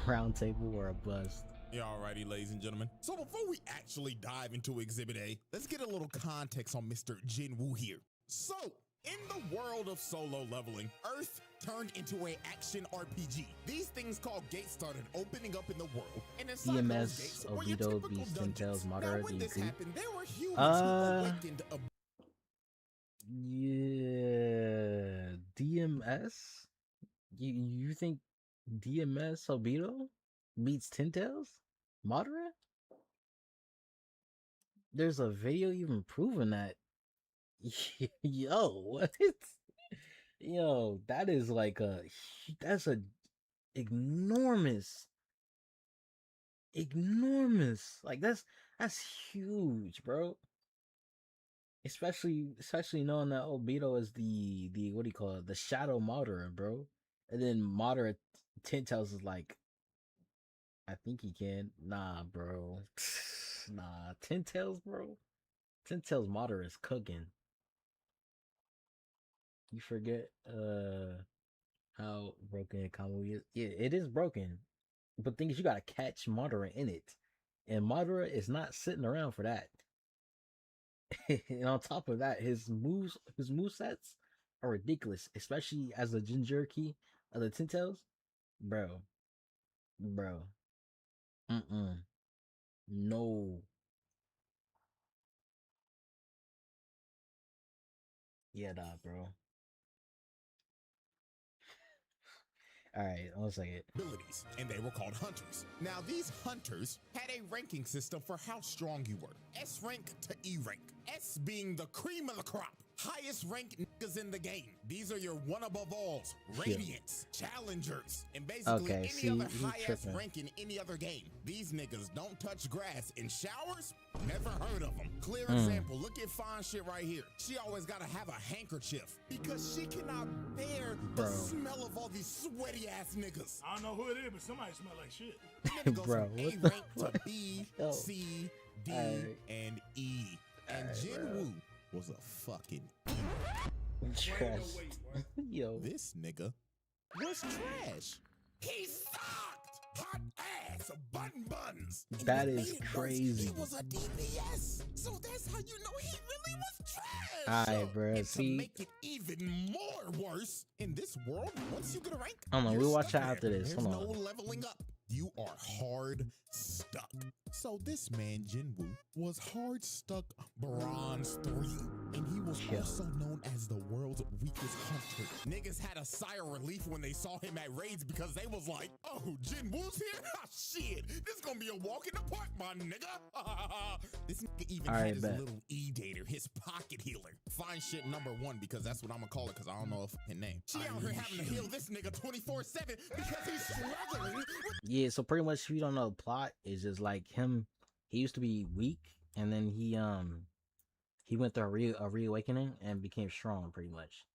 Speaker 1: Round table or a bust.
Speaker 6: Yeah, alrighty, ladies and gentlemen. So before we actually dive into Exhibit A, let's get a little context on Mr. Jinwoo here. So, in the world of solo leveling, Earth turned into a action RPG. These things called gates started opening up in the world, and inside those
Speaker 1: DMS,
Speaker 6: gates were your
Speaker 1: Obito,
Speaker 6: typical
Speaker 1: Beast,
Speaker 6: dungeons.
Speaker 1: Tintels,
Speaker 6: Now,
Speaker 1: Madara,
Speaker 6: when this
Speaker 1: DQ.
Speaker 6: happened, there were humans who awakened a
Speaker 1: Yeah, DMS. You think DMS Obito beats Tintels? Madara? There's a video even proving that. Yo, what? Yo, that is like that's a enormous, like that's huge, bro. Especially knowing that Obito is the what do you call it, the Shadow Madara, bro. And then Madara Tintels is like, I think he can. Nah, bro. Nah, Tintels, bro. Tintels Madara is cooking. You forget how broken Kamui is. Yeah, it is broken. But thing is, you gotta catch Madara in it. And Madara is not sitting around for that. And on top of that, his movesets are ridiculous, especially as the Jinchuriki of the Tintels. Bro. No. Yeah, nah, bro. All right, one second.
Speaker 6: abilities, and they were called hunters. Now, these hunters had a ranking system for how strong you were. S rank to E rank. S being the cream of the crop. Highest ranked niggas in the game. These are your one above alls, radiants, challengers, and basically
Speaker 1: Okay,
Speaker 6: any
Speaker 1: see,
Speaker 6: other
Speaker 1: he
Speaker 6: high-ass
Speaker 1: tripping.
Speaker 6: rank in any other game. These niggas don't touch grass. In showers, never heard of them. Clear example, look at fine shit right here. She always gotta have a handkerchief because she cannot bear the
Speaker 1: Bro.
Speaker 6: smell of all these sweaty ass niggas.
Speaker 5: I don't know who it is, but somebody smell like shit.
Speaker 6: Nigga goes
Speaker 1: Bro,
Speaker 6: from A
Speaker 1: what the
Speaker 6: rank to
Speaker 1: fuck?
Speaker 6: B,
Speaker 1: Yo.
Speaker 6: C, D,
Speaker 1: Alright.
Speaker 6: and E. And
Speaker 1: Alright,
Speaker 6: Jin
Speaker 1: bro.
Speaker 6: Woo was a fucking
Speaker 1: Trash. Yo.
Speaker 6: This nigga was trash. He sucked. Hot ass, buns. And
Speaker 1: That
Speaker 6: what
Speaker 1: is
Speaker 6: made it worse,
Speaker 1: crazy.
Speaker 6: He was a DPS. So that's how you know he really was trash.
Speaker 1: Alright, bruh,
Speaker 6: And
Speaker 1: see-
Speaker 6: to make it even more worse, in this world, once you get a rank,
Speaker 1: I don't know,
Speaker 6: you're
Speaker 1: we'll watch
Speaker 6: stuck
Speaker 1: that after
Speaker 6: there.
Speaker 1: this.
Speaker 6: There's
Speaker 1: Hold
Speaker 6: no
Speaker 1: on.
Speaker 6: leveling up. You are hard stuck. So this man, Jinwoo, was hard stuck bronze 3. And he was
Speaker 1: Yeah.
Speaker 6: also known as the world's weakest hunter. Niggas had a sigh of relief when they saw him at raids because they was like, oh, Jinwoo's here? Ah, shit, this gonna be a walk in the park, my nigga. This nigga even
Speaker 1: Alright,
Speaker 6: had his
Speaker 1: bet.
Speaker 6: little E-dater, his pocket healer. Fine shit number 1 because that's what I'm gonna call it because I don't know a fucking name. She out here having to heal this nigga 24/7 because he's struggling with
Speaker 1: Yeah, so pretty much if you don't know the plot, it's just like him. He used to be weak, and then he went through a reawakening and became strong, pretty much.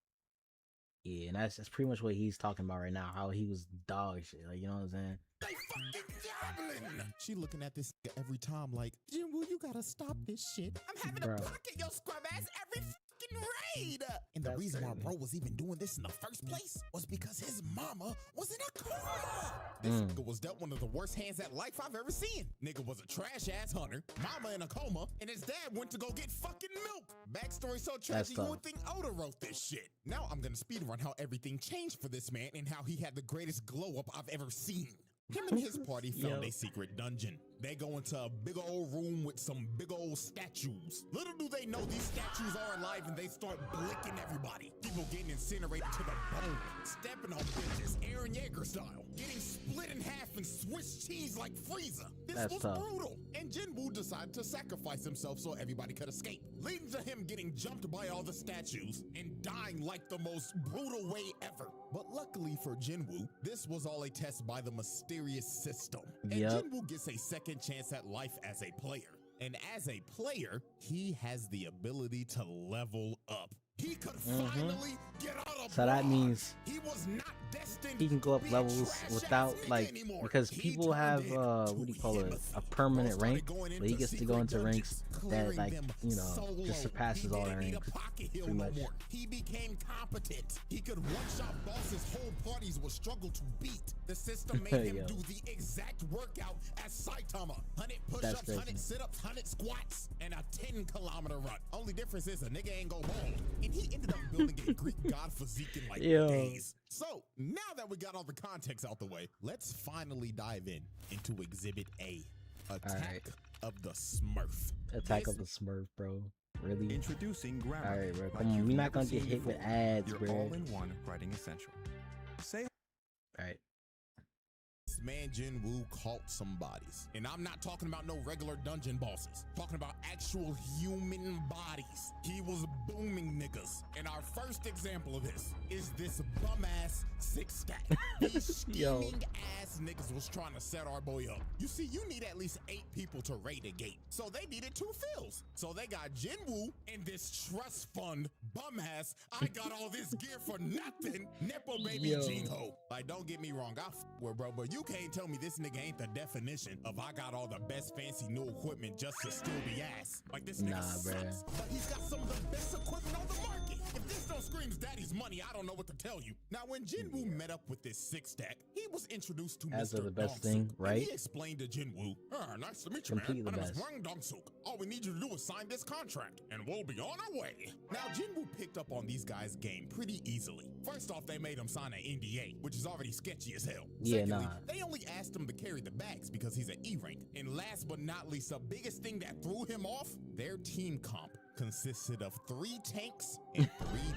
Speaker 1: Yeah, and that's pretty much what he's talking about right now. How he was dog shit, like, you know what I'm saying?
Speaker 6: they fucking goblin. She looking at this nigga every time like, Jinwoo, you gotta stop this shit. I'm having
Speaker 1: Bro.
Speaker 6: to pocket your scrub ass every fucking raid. And the
Speaker 1: That's
Speaker 6: reason why
Speaker 1: crazy.
Speaker 6: bro was even doing this in the first place was because his mama was in a coma. This
Speaker 1: Mm.
Speaker 6: nigga was dealt one of the worst hands at life I've ever seen. Nigga was a trash ass hunter, mama in a coma, and his dad went to go get fucking milk. Backstory so tragic, you
Speaker 1: tough.
Speaker 6: would think Oda wrote this shit. Now I'm gonna speed run how everything changed for this man and how he had the greatest glow up I've ever seen. Him and his party found
Speaker 1: Yo.
Speaker 6: a secret dungeon. They go into a big old room with some big old statues. Little do they know these statues are alive and they start blicking everybody. People getting incinerated to the bone, stepping on bitches, Aaron Yeager style, getting split in half and Swiss cheese like Frieza. This
Speaker 1: That's
Speaker 6: was
Speaker 1: tough.
Speaker 6: brutal. And Jinwoo decided to sacrifice himself so everybody could escape, leading to him getting jumped by all the statues and dying like the most brutal way ever. But luckily for Jinwoo, this was all a test by the mysterious system. And
Speaker 1: Yep.
Speaker 6: Jinwoo gets a second chance at life as a player. And as a player, he has the ability to level up. He could finally get out of
Speaker 1: So that
Speaker 6: bronze.
Speaker 1: means
Speaker 6: he was not destined
Speaker 1: he can go
Speaker 6: to
Speaker 1: up
Speaker 6: be a
Speaker 1: levels
Speaker 6: trash-ass
Speaker 1: without
Speaker 6: nigga
Speaker 1: like
Speaker 6: anymore.
Speaker 1: because
Speaker 6: He
Speaker 1: people
Speaker 6: turned
Speaker 1: have
Speaker 6: into
Speaker 1: what do you call it,
Speaker 6: him.
Speaker 1: a permanent
Speaker 6: Bro started
Speaker 1: rank,
Speaker 6: going
Speaker 1: but he
Speaker 6: into
Speaker 1: gets to go
Speaker 6: secret
Speaker 1: into ranks
Speaker 6: dungeons,
Speaker 1: that
Speaker 6: clearing
Speaker 1: like
Speaker 6: them
Speaker 1: just
Speaker 6: solo.
Speaker 1: surpasses
Speaker 6: He
Speaker 1: all the
Speaker 6: didn't need a
Speaker 1: ranks,
Speaker 6: pocket heal
Speaker 1: pretty
Speaker 6: no
Speaker 1: much.
Speaker 6: more. He became competent. He could one-shot bosses whole parties would struggle to beat. The system made him
Speaker 1: Yo.
Speaker 6: do the exact workout as Saitama. 100
Speaker 1: That's
Speaker 6: push-ups,
Speaker 1: crazy.
Speaker 6: 100 sit-ups, 100 squats, and a 10-kilometer run. Only difference is a nigga ain't go bald. And he ended up building a Greek god physique in like
Speaker 1: Yo.
Speaker 6: days. So now that we got all the context out the way, let's finally dive into Exhibit A, Attack
Speaker 1: Alright.
Speaker 6: of the Smurf.
Speaker 1: Attack
Speaker 6: This
Speaker 1: of the Smurf, bro. Really?
Speaker 7: Introducing
Speaker 1: All
Speaker 7: Grammarly.
Speaker 1: right, bro.
Speaker 7: like
Speaker 1: Come on,
Speaker 7: you've
Speaker 1: we're not
Speaker 7: never
Speaker 1: gonna get
Speaker 7: seen
Speaker 1: hit with
Speaker 7: before.
Speaker 1: ads,
Speaker 7: Your
Speaker 1: bro.
Speaker 7: all-in-one writing essential. Say
Speaker 1: All right.
Speaker 6: This man Jinwoo caught some bodies. And I'm not talking about no regular dungeon bosses. Talking about actual human bodies. He was booming niggas. And our first example of this is this bum-ass six-stack. These
Speaker 1: Yo.
Speaker 6: scheming ass niggas was trying to set our boy up. You see, you need at least 8 people to raid a gate. So they needed 2 fills. So they got Jinwoo and this trust fund bum-ass, I got all this gear for nothing, Nepo baby
Speaker 1: Yo.
Speaker 6: Jinho. Like, don't get me wrong, I with bro, but you can't tell me this nigga ain't the definition of I got all the best fancy new equipment just to still be ass. Like, this nigga
Speaker 1: Nah,
Speaker 6: sucks,
Speaker 1: bruh.
Speaker 6: but he's got some of the best equipment on the market. If this don't screams daddy's money, I don't know what to tell you. Now, when Jinwoo met up with this six-stack, he was introduced to
Speaker 1: As
Speaker 6: Mr.
Speaker 1: of the best
Speaker 6: Dongsook,
Speaker 1: thing,
Speaker 6: and
Speaker 1: right?
Speaker 6: he explained to Jinwoo, nice to meet you,
Speaker 1: Completely
Speaker 6: man. My
Speaker 1: the
Speaker 6: name is
Speaker 1: best.
Speaker 6: Wang Dongsook. All we need you to do is sign this contract, and we'll be on our way. Now, Jinwoo picked up on these guys' game pretty easily. First off, they made him sign an NDA, which is already sketchy as hell.
Speaker 1: Yeah,
Speaker 6: Secondly,
Speaker 1: nah.
Speaker 6: they only asked him to carry the bags because he's an E rank. And last but not least, the biggest thing that threw him off, their team comp consisted of 3 tanks and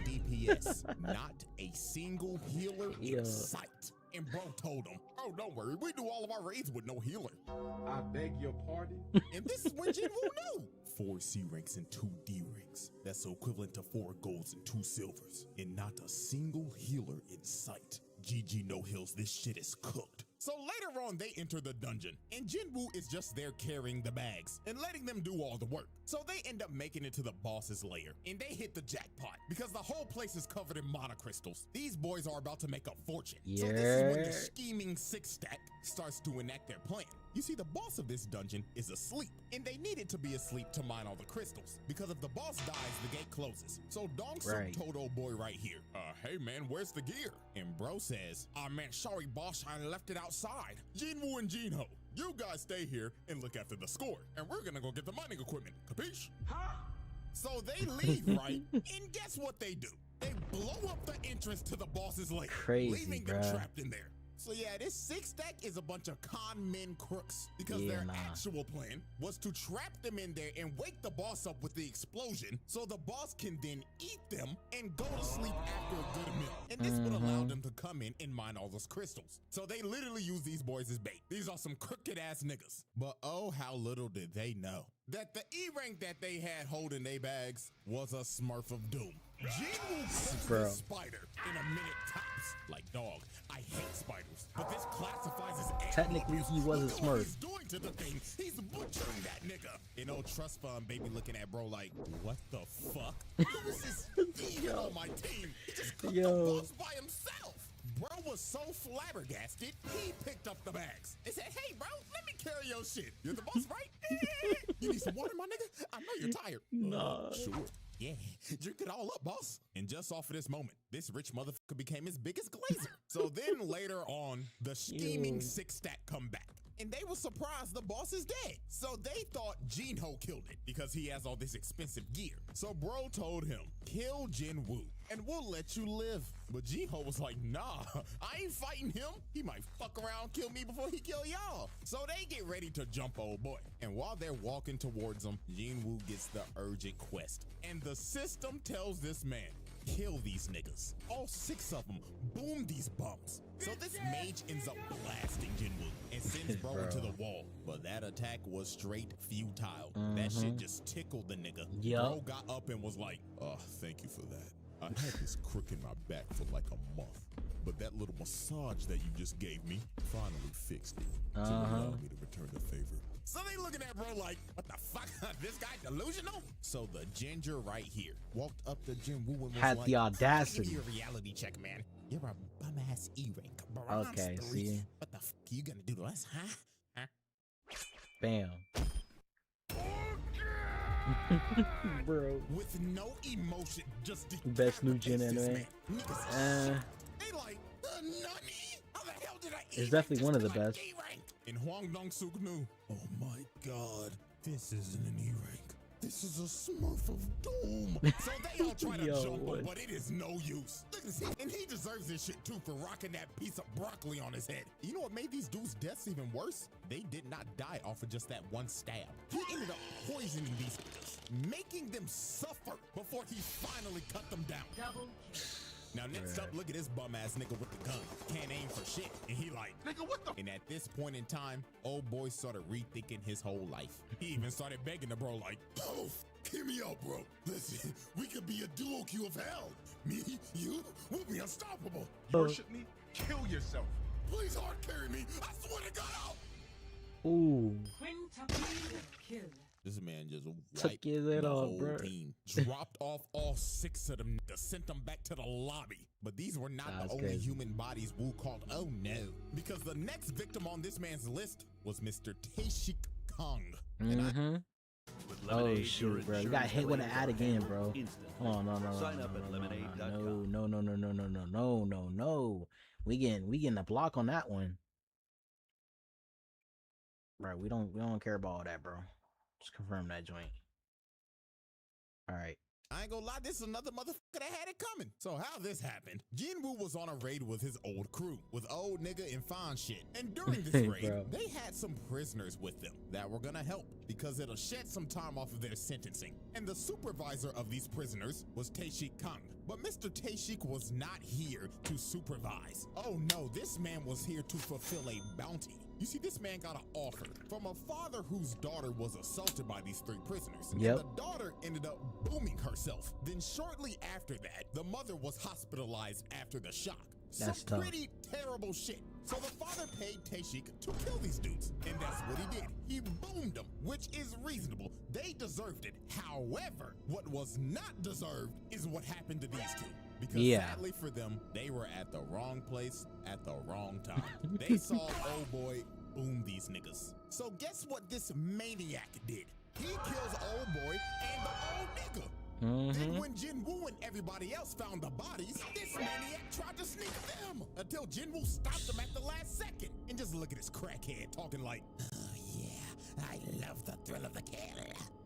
Speaker 6: 3 DPS. Not a single healer
Speaker 1: Yo.
Speaker 6: in sight. And bro told him, oh, don't worry, we do all of our raids with no healer.
Speaker 8: I beg your pardon?
Speaker 6: And this is when Jinwoo knew. 4 C ranks and 2 D ranks. That's equivalent to 4 golds and 2 silvers. And not a single healer in sight. GG no heals, this shit is cooked. So later on, they enter the dungeon, and Jinwoo is just there carrying the bags and letting them do all the work. So they end up making it to the boss's lair, and they hit the jackpot because the whole place is covered in monocrystals. These boys are about to make a fortune. So this is when the scheming 6-stack starts to enact their plan. You see, the boss of this dungeon is asleep, and they needed to be asleep to mine all the crystals, because if the boss dies, the gate closes. So Dong-suk told old boy right here, hey man, where's the gear? And bro says, man, sorry boss, I left it outside. Jinwoo and Jinho, you guys stay here and look after the score, and we're gonna go get the mining equipment, capiche? Huh? So they leave, right? And guess what they do? They blow up the entrance to the boss's lair, leaving them trapped in there. So yeah, this 6-stack is a bunch of con men crooks because their actual plan was to trap them in there and wake the boss up with the explosion so the boss can then eat them and go to sleep after a good meal. And this would allow them to come in and mine all those crystals. So they literally use these boys as bait. These are some crooked ass niggas. But oh, how little did they know that the E rank that they had holding their bags was a Smurf of Doom. Jinwoo killed this spider in a minute tops. Like, dog, I hate spiders, but this classifies as
Speaker 1: technically he was a Smurf.
Speaker 6: He's doing to the thing. He's butchering that nigga. You know, trust fund baby looking at bro like, what the fuck? Who is this demon on my team? He just cooked the boss by himself. Bro was so flabbergasted, he picked up the bags and said, hey, bro, let me carry your shit. You're the boss, right? You need some water, my nigga? I know you're tired. Nah. Sure. Yeah, drink it all up, boss. And just off of this moment, this rich motherfucker became his biggest glazer. So then later on, the scheming 6-stack come back. And they were surprised the boss is dead. So they thought Jinho killed it because he has all this expensive gear. So bro told him, kill Jinwoo and we'll let you live. But Jinho was like, nah, I ain't fighting him. He might fuck around, kill me before he kill y'all. So they get ready to jump old boy. And while they're walking towards him, Jinwoo gets the urgent quest. And the system tells this man, kill these niggas. All 6 of them. Boom these bums. So this mage ends up blasting Jinwoo and sends bro into the wall. But that attack was straight futile. That shit just tickled the nigga. Bro got up and was like, oh, thank you for that. I had this crook in my back for like a month. But that little massage that you just gave me finally fixed it. To allow me to return the favor. So they looking at bro like, what the fuck? This guy delusional? So the ginger right here walked up to Jinwoo and was
Speaker 1: had
Speaker 6: like,
Speaker 1: the audacity.
Speaker 6: give you a reality check, man. You're a bum ass E rank.
Speaker 1: Okay, see.
Speaker 6: What the fuck are you gonna do to us, huh?
Speaker 1: Bam. Bro.
Speaker 6: With no emotion, just
Speaker 1: best new gen anime.
Speaker 6: They like, nani? How the hell did I
Speaker 1: it's definitely one of the best.
Speaker 6: And Hwang Dong-suk knew, oh my god, this isn't an E rank. This is a Smurf of Doom. So they all try to jump him, but it is no use. Look at this. And he deserves this shit too for rocking that piece of broccoli on his head. You know what made these dudes' deaths even worse? They did not die off of just that one stab. He ended up poisoning these niggas, making them suffer before he finally cut them down.
Speaker 3: Double kill.
Speaker 6: Now next up, look at this bum ass nigga with the gun. Can't aim for shit. And he like, nigga, what the? And at this point in time, old boy started rethinking his whole life. He even started begging the bro like, oh, hear me out, bro. Listen, we could be a duo queue of hell. Me, you, we'll be unstoppable.
Speaker 8: You worship me? Kill yourself.
Speaker 6: Please hard carry me. I swear to God out.
Speaker 1: Ooh.
Speaker 3: Quintuple kill.
Speaker 6: This man just
Speaker 1: took
Speaker 6: wiped
Speaker 1: his
Speaker 6: the
Speaker 1: head off,
Speaker 6: whole
Speaker 1: bro.
Speaker 6: team, dropped off all 6 of them, sent them back to the lobby. But these were not the only human bodies Wu called oh no, because the next victim on this man's list was Mr. Taeshik Kong.
Speaker 1: Oh shoot, bro! You got hit with an ad again, bro. Oh no. We getting a block on that one, bro. We don't care about all that, bro. Just confirm that joint. All right.
Speaker 6: I ain't gonna lie, this is another motherfucker that had it coming. So how this happened? Jinwoo was on a raid with his old crew, with old nigga and fine shit. And during this raid,
Speaker 1: Bro.
Speaker 6: they had some prisoners with them that were gonna help because it'll shed some time off of their sentencing. And the supervisor of these prisoners was Tae-Shik Kang. But Mr. Tae-Shik was not here to supervise. Oh no, this man was here to fulfill a bounty. You see, this man got an offer from a father whose daughter was assaulted by these 3 prisoners.
Speaker 1: Yep.
Speaker 6: And the daughter ended up booming herself. Then shortly after that, the mother was hospitalized after the shock.
Speaker 1: That's
Speaker 6: Some
Speaker 1: tough.
Speaker 6: pretty terrible shit. So the father paid Tae-Shik to kill these dudes. And that's what he did. He boomed them, which is reasonable. They deserved it. However, what was not deserved is what happened to these 2. Because
Speaker 1: Yeah.
Speaker 6: sadly for them, they were at the wrong place at the wrong time. They saw old boy boom these niggas. So guess what this maniac did? He kills old boy and the old nigga. Then when Jinwoo and everybody else found the bodies, this maniac tried to sneak them until Jinwoo stopped him at the last second. And just look at this crackhead talking like, oh yeah, I love the thrill of the kill.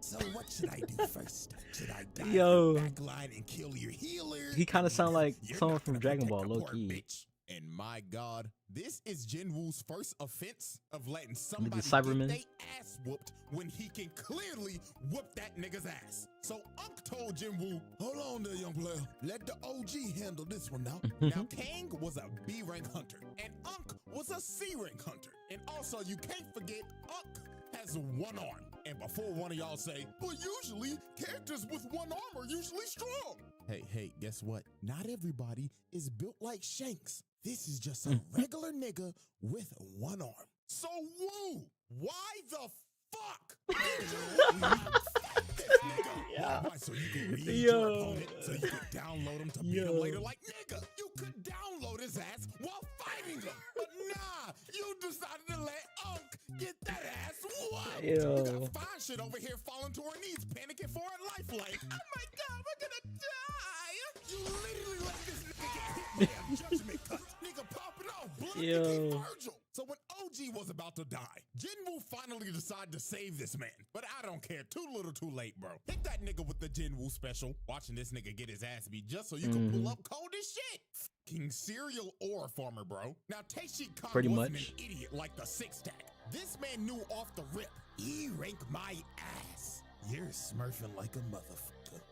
Speaker 6: So what should I do first? Should I dive
Speaker 1: Yo.
Speaker 6: in the back line and kill your healer?
Speaker 1: He kind of sound like
Speaker 6: You're
Speaker 1: someone
Speaker 6: not
Speaker 1: from
Speaker 6: gonna
Speaker 1: Dragon
Speaker 6: protect
Speaker 1: Ball,
Speaker 6: a
Speaker 1: low
Speaker 6: poor
Speaker 1: key.
Speaker 6: bitch. And my God, this is Jinwoo's first offense of letting somebody
Speaker 1: Cybermen.
Speaker 6: get they ass whooped when he can clearly whoop that nigga's ass. So Unk told Jinwoo, hold on there, young player. Let the OG handle this one now. Now, Kang was a B rank hunter, and Unk was a C rank hunter. And also, you can't forget, Unk has 1 arm. And before one of y'all say, but usually characters with 1 arm are usually strong. Hey, guess what? Not everybody is built like Shanks. This is just a regular nigga with 1 arm. So woo, why the fuck did you not fight this nigga? Why, so you can read your opponent, so you could download him to beat him later? Like, nigga, you could download his ass while fighting him. But nah, you decided to let Unk get that ass whooped. You got fine shit over here falling to her knees, panicking for her life like, oh my God, we're gonna die. You literally let this nigga get hit by a judgment cut. Nigga popping off, blood King Virgil. So when OG was about to die, Jinwoo finally decided to save this man. But I don't care, too little too late, bro. Hit that nigga with the Jinwoo special. Watching this nigga get his ass beat just so you can pull up cold as shit. Fucking serial ore farmer, bro. Now Tae-Shik Kang
Speaker 1: Pretty
Speaker 6: wasn't
Speaker 1: much.
Speaker 6: an idiot like the Six Stack. This man knew off the rip. He ranked my ass. You're smurfing like a motherfucker.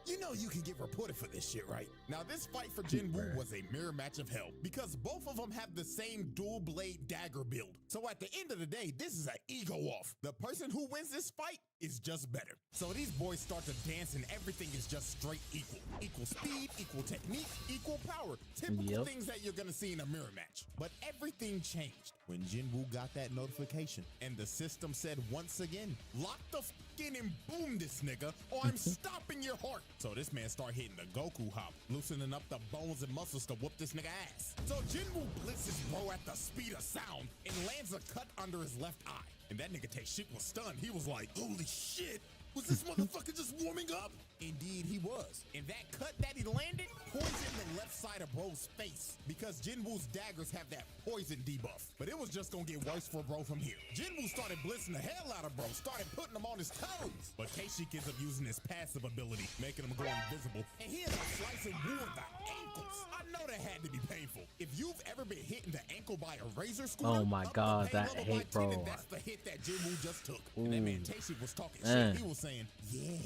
Speaker 6: You know you can get reported for this shit, right? Now this fight for Jinwoo was a mirror match of hell because both of them have the same dual blade dagger build. So at the end of the day, this is an ego off. The person who wins this fight is just better. So these boys start to dance and everything is just straight equal. Equal speed, equal technique, equal power. Typical things that you're gonna see in a mirror match. But everything changed when Jinwoo got that notification and the system said once again, lock the in and boom this nigga or I'm stopping your heart. So this man start hitting the Goku hop, loosening up the bones and muscles to whoop this nigga ass. So Jinwoo blitzes bro at the speed of sound and lands a cut under his left eye. And that nigga Tae-Shik was stunned. He was like, holy shit, was this motherfucker just warming up? Indeed he was. And that cut that he landed poisoned the left side of bro's face because Jinwoo's daggers have that poison debuff. But it was just gonna get worse for bro from here. Jinwoo started blitzing the hell out of bro, started putting him on his toes. But Tae-Shik ends up using his passive ability, making him go invisible. And he ends up slicing Woo in the ankles. I know that had to be painful. If you've ever been hit in the ankle by a razor scooter,
Speaker 1: Oh my
Speaker 6: up
Speaker 1: God,
Speaker 6: the pain
Speaker 1: that
Speaker 6: level by
Speaker 1: hate,
Speaker 6: 10,
Speaker 1: bro.
Speaker 6: and that's the hit that Jinwoo just took. And that man Tae-Shik was talking shit.
Speaker 1: Man.
Speaker 6: He was saying, yeah,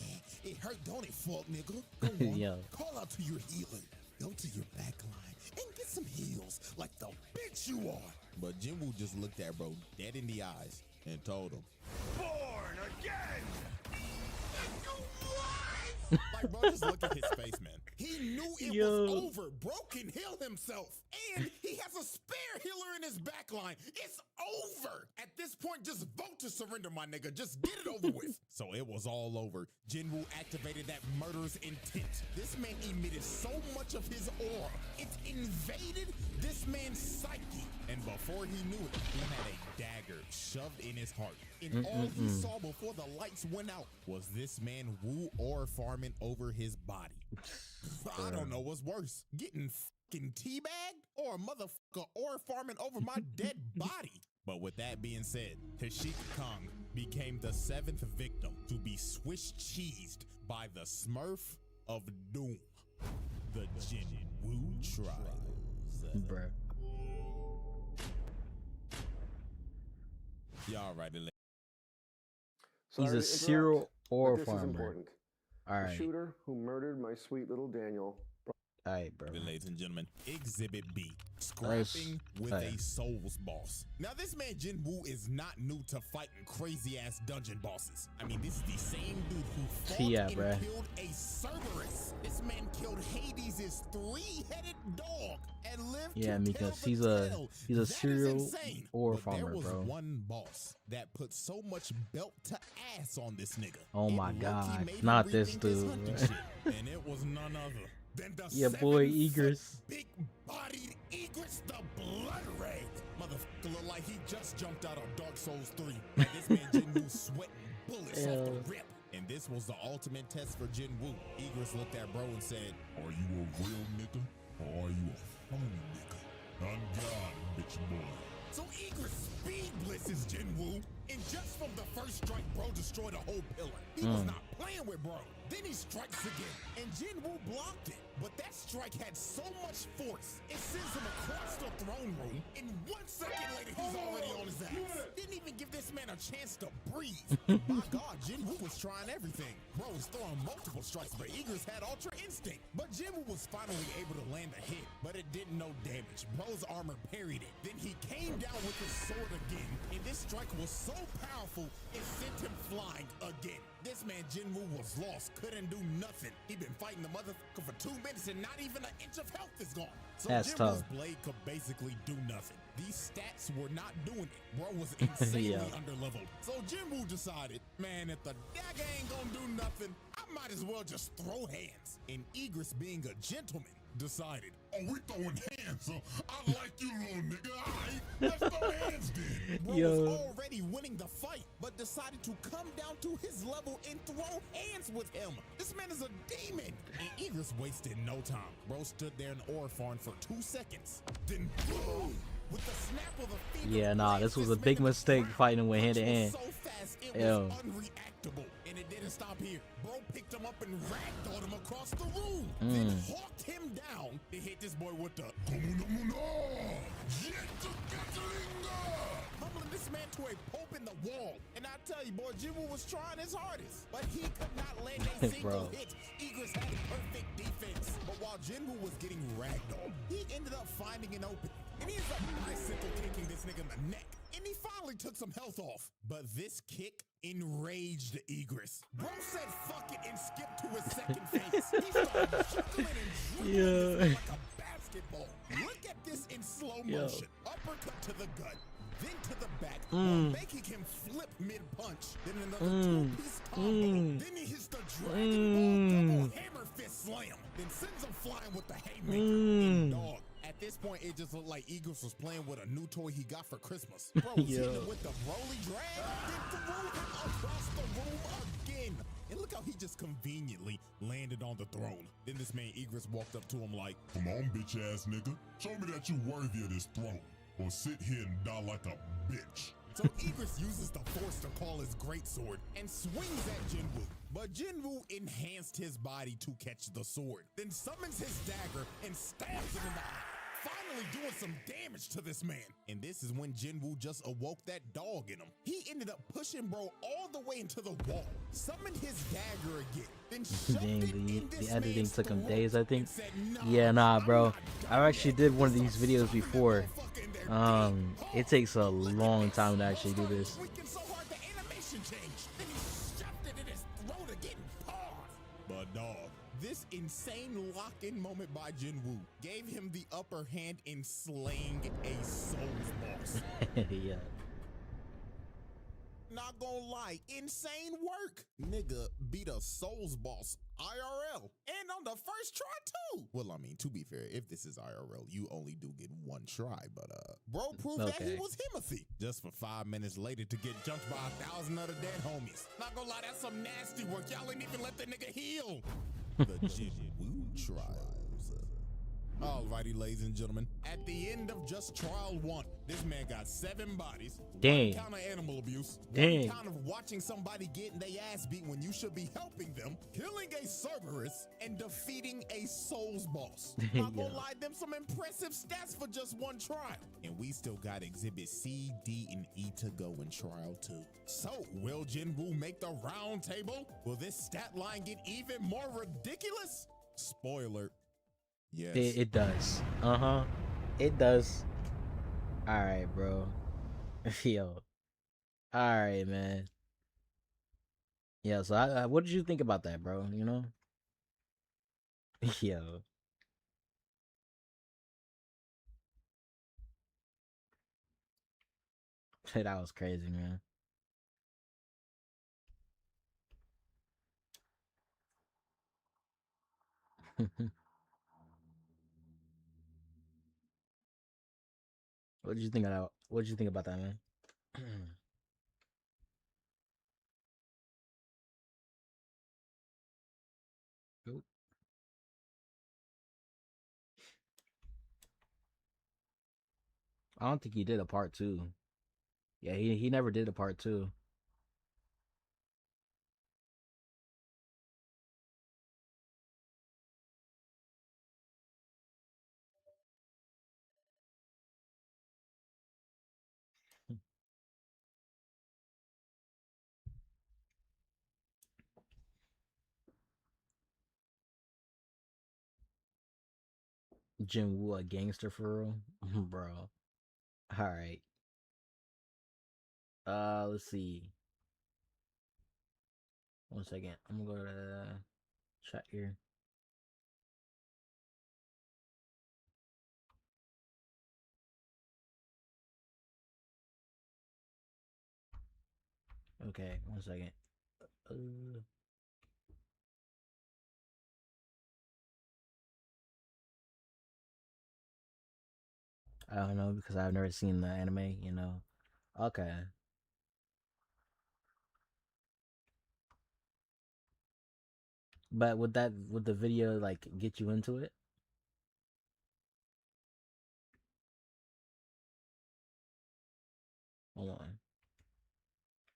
Speaker 6: it hurt, don't it, fuck nigga? Go on,
Speaker 1: Yo.
Speaker 6: call out to your healer. Go to your back line and get some heals like the bitch you are. But Jinwoo just looked at bro dead in the eyes and told him,
Speaker 4: Born again!
Speaker 6: like, bro, just look at his face, man. He knew it was over. Bro can heal himself. And he has a spare healer in his back line. It's over. At this point, just vote to surrender, my nigga. Just get it over with. So it was all over. Jinwoo activated that murderous intent. This man emitted so much of his aura. It invaded this man's psyche. And before he knew it, he had a dagger shoved in his heart. And all he saw before the lights went out was this man Woo ore farming over his body. I don't know what's worse, getting fucking teabagged or a motherfucker ore farming over my dead body. But with that being said, Tae-Shik Kang became the 7th victim to be Swiss cheesed by the Smurf of doom. The Jin Woo trials.
Speaker 1: Bruh.
Speaker 6: Y'all right,
Speaker 9: Sorry
Speaker 1: He's
Speaker 9: to
Speaker 1: a serial
Speaker 9: interrupt,
Speaker 1: ore
Speaker 9: but this is
Speaker 1: farmer.
Speaker 9: important.
Speaker 1: All
Speaker 9: The
Speaker 1: right.
Speaker 9: shooter who murdered my sweet little Daniel.
Speaker 1: All right, bro.
Speaker 6: ladies and gentlemen, Exhibit B, scrapping with
Speaker 1: Hey.
Speaker 6: a Souls boss. Now, this man Jin Woo is not new to fighting crazy ass dungeon bosses. I mean, this is the same dude who fought
Speaker 1: Yeah,
Speaker 6: and
Speaker 1: bruh.
Speaker 6: killed a Cerberus. This man killed Hades' three-headed dog and lived
Speaker 1: Yeah,
Speaker 6: to
Speaker 1: because
Speaker 6: tell
Speaker 1: he's
Speaker 6: the
Speaker 1: a
Speaker 6: tale.
Speaker 1: he's a
Speaker 6: That is
Speaker 1: serial
Speaker 6: insane.
Speaker 1: ore
Speaker 6: But
Speaker 1: farmer,
Speaker 6: there was
Speaker 1: bro.
Speaker 6: one boss that put so much belt to ass on this nigga.
Speaker 1: Oh
Speaker 6: It
Speaker 1: my
Speaker 6: low-key
Speaker 1: God,
Speaker 6: made him
Speaker 1: not this
Speaker 6: rethink his
Speaker 1: dude,
Speaker 6: hunting
Speaker 1: bro.
Speaker 6: shit. And it was none other than the
Speaker 1: Yeah, boy,
Speaker 6: 7-foot
Speaker 1: Egress.
Speaker 6: big-bodied Egress the Blood Ray. Motherfucker look like he just jumped out of Dark Souls 3. Like this man Jin Woo sweating bullets off the
Speaker 1: Ew.
Speaker 6: rip. And this was the ultimate test for Jin Woo. Egress looked at bro and said,
Speaker 4: Are you a real nigga or are you a phony nigga? On God, bitch boy.
Speaker 6: so Egress speed blitzes Jin Woo, and just from the first strike, bro destroyed a whole pillar. He was not playing with bro. Then he strikes again, and Jin Woo blocked it. But that strike had so much force, it sends him across the throne room, and 1 second later, he's already on his ass. Didn't even give this man a chance to breathe. My God, Jin Woo was trying everything. Bro was throwing multiple strikes, but Egress had Ultra Instinct. But Jin Woo was finally able to land a hit, but it did no damage. Bro's armor parried it. Then he came down with his sword again, and this strike was so powerful, it sent him flying again. This man Jin Woo was lost, couldn't do nothing. He'd been fighting the motherfucker for 2 minutes and not even an inch of health is gone. So
Speaker 1: That's
Speaker 6: Jin
Speaker 1: tough.
Speaker 6: Woo's blade could basically do nothing. These stats were not doing it. Bro was insanely
Speaker 1: Yeah.
Speaker 6: underleveled. So Jin Woo decided, man, if the dagger ain't gonna do nothing, I might as well just throw hands. And Egress, being a gentleman, decided,
Speaker 4: Oh, we throwing hands, so I like you, little nigga. All right, let's throw hands then.
Speaker 6: Bro
Speaker 1: Yo.
Speaker 6: was already winning the fight, but decided to come down to his level and throw hands with him. This man is a demon. And Egress wasted no time. Bro stood there in ore farm for 2 seconds. Then boom! With the snap of a finger,
Speaker 1: Yeah, nah, this was a
Speaker 6: man
Speaker 1: big
Speaker 6: in the
Speaker 1: mistake
Speaker 6: ground,
Speaker 1: fighting with hand
Speaker 6: which
Speaker 1: to
Speaker 6: was
Speaker 1: hand.
Speaker 6: So fast, it
Speaker 1: Ew.
Speaker 6: was unreactable. And it didn't stop here. Bro picked him up and ragdolled him across the room. Then hawked him down to hit this boy with the mumbling this man to a pulp in the wall. And I tell you, boy, Jin Woo was trying his hardest, but he could not land a single
Speaker 1: Bro.
Speaker 6: hit. Egress had perfect defense. But while Jin Woo was getting ragdolled, he ended up finding an opening. And he ends up bicycle kicking this nigga in the neck. And he finally took some health off. But this kick enraged Egress. Bro said fuck it and skipped to his second phase. He started juggling and dribbling
Speaker 1: Yeah.
Speaker 6: this like a basketball. Look at this in slow
Speaker 1: Yo.
Speaker 6: motion. Uppercut to the gut, then to the back, making him flip mid-punch. Then another two-piece combo. Then he hits the Dragon Ball double hammer fist slam. Then sends him flying with the haymaker. And dog, at this point, it just looked like Eagles was playing with a new toy he got for Christmas. Bro was hitting
Speaker 1: Yo.
Speaker 6: him with the Broly drag, then threw him across the room again. And look how he just conveniently landed on the throne. Then this man Egress walked up to him like,
Speaker 4: Come on, bitch ass nigga. Show me that you worthy of this throne. Or sit here and die like a bitch.
Speaker 6: so Egress uses the force to call his greatsword and swings at Jin Woo. But Jin Woo enhanced his body to catch the sword, then summons his dagger and stabs him in the eye, finally doing some damage to this man. And this is when Jin Woo just awoke that dog in him. He ended up pushing bro all the way into the wall, summoned his dagger again, then shoved
Speaker 1: Dang,
Speaker 6: it in
Speaker 1: the
Speaker 6: this
Speaker 1: editing
Speaker 6: man's
Speaker 1: took him
Speaker 6: throat
Speaker 1: days, I
Speaker 6: and
Speaker 1: think.
Speaker 6: said,
Speaker 1: Yeah, nah,
Speaker 6: I'm
Speaker 1: bro.
Speaker 6: not
Speaker 1: I
Speaker 6: done
Speaker 1: actually
Speaker 6: yet.
Speaker 1: did one of
Speaker 6: So
Speaker 1: these videos
Speaker 6: summon that
Speaker 1: before.
Speaker 6: motherfucker in there,
Speaker 1: It takes a long time to actually do this.
Speaker 6: Tweaking so hard the animation changed. Then he shoved it in his throat again. Pause. But dog, this insane lock-in moment by Jin Woo gave him the upper hand in slaying a Souls boss.
Speaker 1: Yeah.
Speaker 6: Not gonna lie, insane work. Nigga beat a Souls boss IRL and on the first try too. Well, I mean, to be fair, if this is IRL, you only do get one try, but bro proved that he
Speaker 1: Okay.
Speaker 6: was Himothy. Just for 5 minutes later to get jumped by 1,000 other dead homies. Not gonna lie, that's some nasty work. Y'all ain't even let the nigga heal. The Jin Woo trials. Alrighty, ladies and gentlemen. At the end of just trial 1, this man got 7 bodies.
Speaker 1: Dang.
Speaker 6: 1 count of animal abuse.
Speaker 1: Dang.
Speaker 6: 1 count of watching somebody getting their ass beat when you should be helping them. Killing a Cerberus and defeating a Souls boss. Not gonna
Speaker 1: Yeah.
Speaker 6: lie, them some impressive stats for just 1 trial. And we still got exhibit C, D, and E to go in trial 2. So, will Jinwoo make the round table? Will this stat line get even more ridiculous? Spoiler. Yes.
Speaker 1: It does. It does. All right, bro. Yo. All right, man. Yeah. So, what did you think about that, bro? You know. Yo. That was crazy, man. What did you think of that? What did you think about that, man? Oop. I don't think he did a part 2. Yeah, he never did a part 2. Jinwoo a gangster for real, bro. All right. Let's see. 1 second. I'm gonna go to the chat here. Okay, 1 second. I don't know because I've never seen the anime. You know. Okay. But would the video like get you into it? Hold on.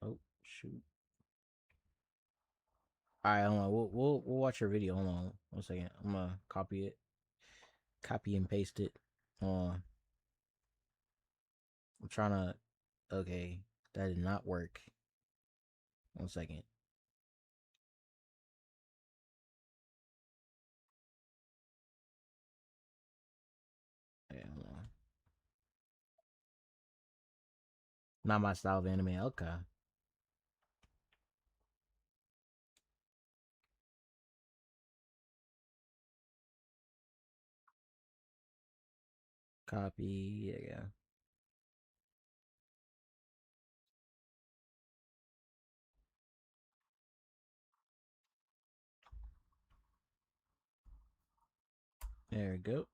Speaker 1: Oh shoot. All right, hold on. We'll watch your video. Hold on 1 second. I'm gonna copy it, copy and paste it. I'm trying to. Okay, that did not work. 1 second. Yeah, hold on. Not my style of anime. Okay. Copy. Yeah. There we go.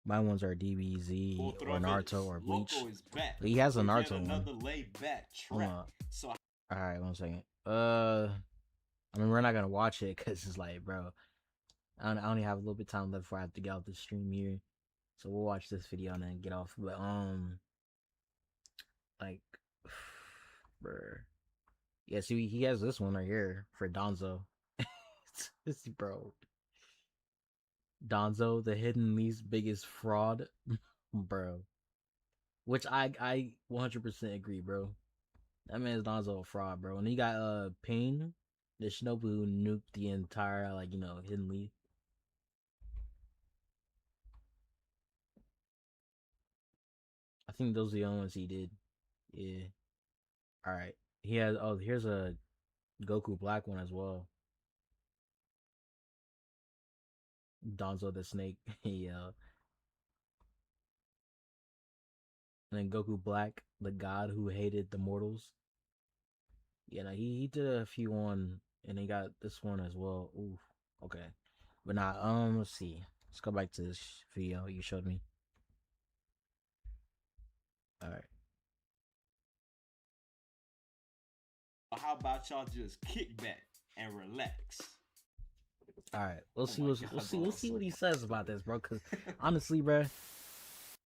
Speaker 1: My ones are DBZ or Naruto or Bleach. He has a Naruto one. Hold on. All right, 1 second. I mean, we're not gonna watch it because it's like, bro, I only have a little bit of time left before I have to get off the stream here, so we'll watch this video and then get off. But like, bruh. Yeah, see, he has this one right here for Donzo. Bro, Donzo, the hidden least biggest fraud, bro. Which I 100% agree, bro. That man's Donzo a fraud, bro. And he got Pain, the Shinobu who nuked the entire like hidden leaf. I think those are the only ones he did. Yeah. All right. He has. Oh, here's a Goku Black one as well. Donzo the Snake. Yeah. And then Goku Black, the god who hated the mortals. Yeah, no, he did a few on, and he got this one as well. Ooh, okay. But nah, let's see. Let's go back to this video you showed me. All right.
Speaker 10: How about y'all just kick back and relax?
Speaker 1: All right, we'll
Speaker 10: Oh
Speaker 1: see.
Speaker 10: my
Speaker 1: We'll
Speaker 10: God,
Speaker 1: see. We'll see what he
Speaker 10: awesome.
Speaker 1: says about this, bro. Because honestly, bro,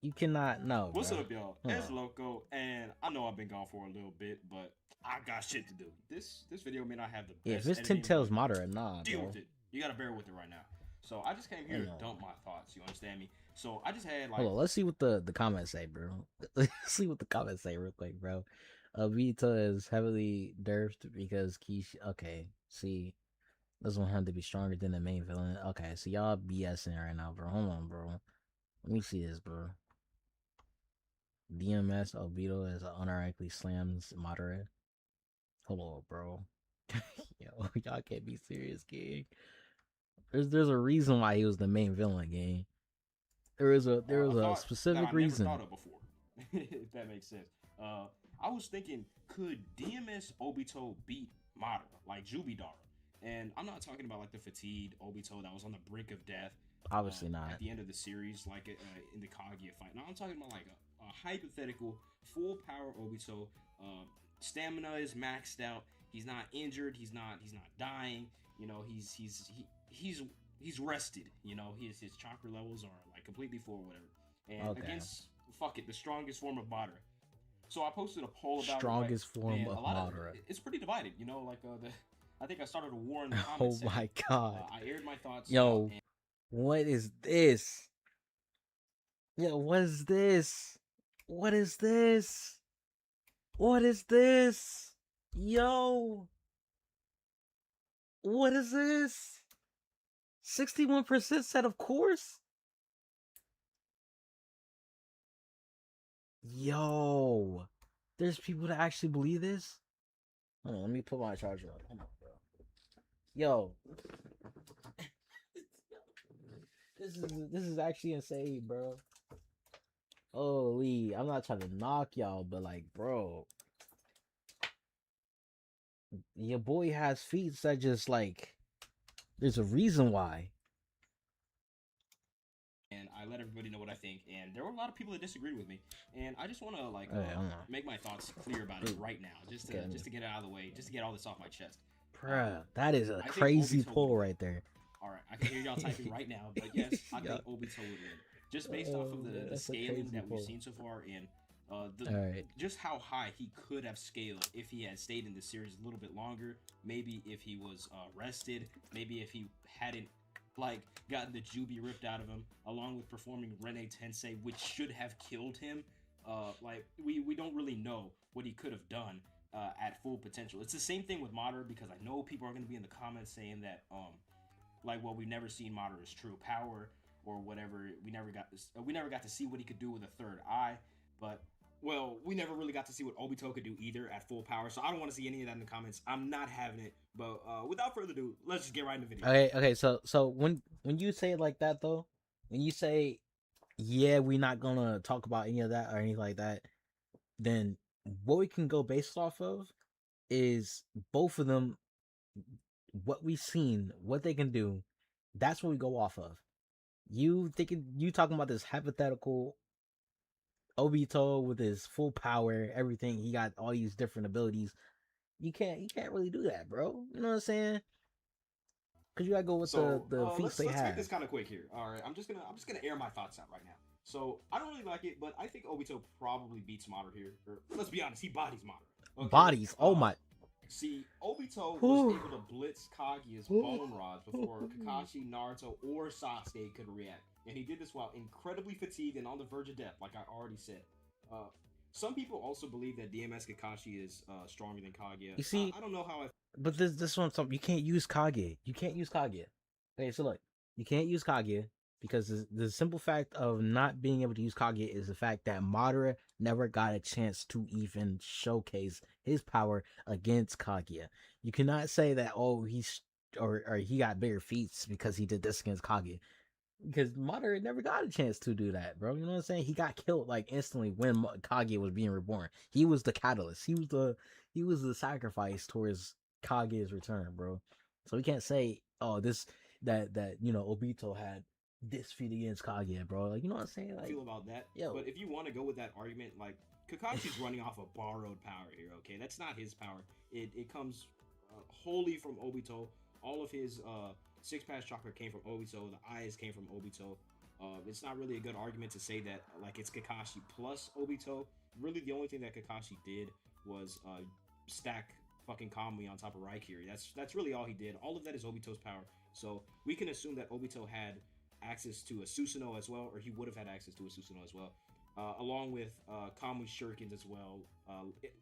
Speaker 1: you cannot know.
Speaker 10: What's
Speaker 1: bro.
Speaker 10: up, y'all?
Speaker 1: Hold
Speaker 10: It's
Speaker 1: on.
Speaker 10: Loco, and I know I've been gone for a little bit, but I got shit to do. This video may not have the
Speaker 1: Yeah,
Speaker 10: best
Speaker 1: if it's
Speaker 10: editing,
Speaker 1: Tails
Speaker 10: but
Speaker 1: moderate, nah,
Speaker 10: deal
Speaker 1: bro.
Speaker 10: with it. You gotta bear with it right now. So I just came here to
Speaker 1: know.
Speaker 10: dump my thoughts. You understand me? So I just had like,
Speaker 1: Hold on, let's see what the comments say, bro. Let's see what the comments say real quick, bro. Vita is heavily nerfed because Kishi. Okay, see, doesn't want him to be stronger than the main villain. Okay, so y'all BSing right now, bro. Hold on, bro. Let me see this, bro. DMS Obito is unironically slams moderate. Hold on, bro. Yo, y'all can't be serious, gang. There's a reason why he was the main villain, gang. There was a
Speaker 10: thought
Speaker 1: specific
Speaker 10: that I
Speaker 1: reason.
Speaker 10: never thought of before, if that makes sense. I was thinking, could DMS Obito beat Madara, like Jubidara? And I'm not talking about like the fatigued Obito that was on the brink of death.
Speaker 1: Obviously not.
Speaker 10: At the end of the series, like in the Kaguya fight. Now I'm talking about like a hypothetical full power Obito. Stamina is maxed out. He's not injured. He's not dying. You know, he's rested. You know, his chakra levels are like completely full or whatever. And against the strongest form of Madara. So I posted a poll about
Speaker 1: strongest
Speaker 10: it,
Speaker 1: form
Speaker 10: and
Speaker 1: of
Speaker 10: a lot
Speaker 1: Madara.
Speaker 10: It's pretty divided. You know, like I think I started a war in the comments.
Speaker 1: Oh my god.
Speaker 10: I aired my thoughts.
Speaker 1: Yo,
Speaker 10: and
Speaker 1: what is this? Yo, what is this? What is this? What is this? Yo. What is this? 61% said of course? Yo. There's people that actually believe this? Hold on, let me put my charger on. Come on, bro. Yo. This is actually insane, bro. Holy, I'm not trying to knock y'all, but like, bro, your boy has feats that just like, there's a reason why.
Speaker 10: And I let everybody know what I think, and there were a lot of people that disagreed with me, and I just want to like make my thoughts clear about it right now, just to get it out of the way, just to get all this off my chest.
Speaker 1: Bruh, that is a
Speaker 10: I think
Speaker 1: crazy
Speaker 10: Obito
Speaker 1: pull
Speaker 10: would
Speaker 1: right there.
Speaker 10: All right, I can hear y'all typing right now, but yes, I think Obito would win, just based off of the
Speaker 1: That's a
Speaker 10: scaling
Speaker 1: crazy
Speaker 10: that we've
Speaker 1: pull.
Speaker 10: seen so far, and
Speaker 1: Alright.
Speaker 10: just how high he could have scaled if he had stayed in the series a little bit longer. Maybe if he was rested. Maybe if he hadn't like gotten the Jubi ripped out of him, along with performing Rene Tensei, which should have killed him. Like we don't really know what he could have done at full potential. It's the same thing with Madara, because I know people are going to be in the comments saying that like, well, we've never seen Madara's true power or whatever. We never got to see what he could do with a third eye, but well, we never really got to see what Obito could do either at full power. So I don't want to see any of that in the comments. I'm not having it. But without further ado, let's just get right into the video.
Speaker 1: Okay, so when you say it like that though, when you say, yeah, we're not gonna talk about any of that or anything like that, then what we can go based off of is both of them, what we've seen, what they can do. That's what we go off of. You talking about this hypothetical Obito with his full power, everything, he got all these different abilities. You can't really do that, bro. You know what I'm saying? Cause you gotta go with the feats they
Speaker 10: let's
Speaker 1: have.
Speaker 10: make this kind of quick here. All right, I'm just gonna air my thoughts out right now. So I don't really like it, but I think Obito probably beats Madara here. Or let's be honest, he bodies Madara. Okay?
Speaker 1: Bodies. Oh my.
Speaker 10: See, Obito was able to blitz Kaguya's bone rods before Kakashi, Naruto, or Sasuke could react, and he did this while incredibly fatigued and on the verge of death, like I already said. Some people also believe that DMS Kakashi is stronger than Kaguya.
Speaker 1: You see,
Speaker 10: I don't know how I.
Speaker 1: But this one's something you can't use Kage. You can't use Kage. Okay, so look, you can't use Kage because the simple fact of not being able to use Kage is the fact that Madara never got a chance to even showcase his power against Kaguya. You cannot say that or he got bigger feats because he did this against Kaguya. Because Madara never got a chance to do that, bro. You know what I'm saying? He got killed like instantly when Kaguya was being reborn. He was the catalyst. He was the sacrifice towards Kaguya's return, bro. So we can't say, oh, that Obito had this feat against Kaguya, bro. Like, you know what I'm saying? Like,
Speaker 10: Feel about that.
Speaker 1: Yo.
Speaker 10: But if you want to go with that argument, like Kakashi's running off a borrowed power here. Okay, that's not his power. It comes wholly from Obito. All of his Six Pass Chakra came from Obito, the eyes came from Obito. It's not really a good argument to say that like it's Kakashi plus Obito. Really, the only thing that Kakashi did was stack fucking Kamui on top of Raikiri. That's really all he did. All of that is Obito's power. So we can assume that Obito had access to a Susanoo as well, or he would have had access to a Susanoo as well, along with Kamui's shurikens as well.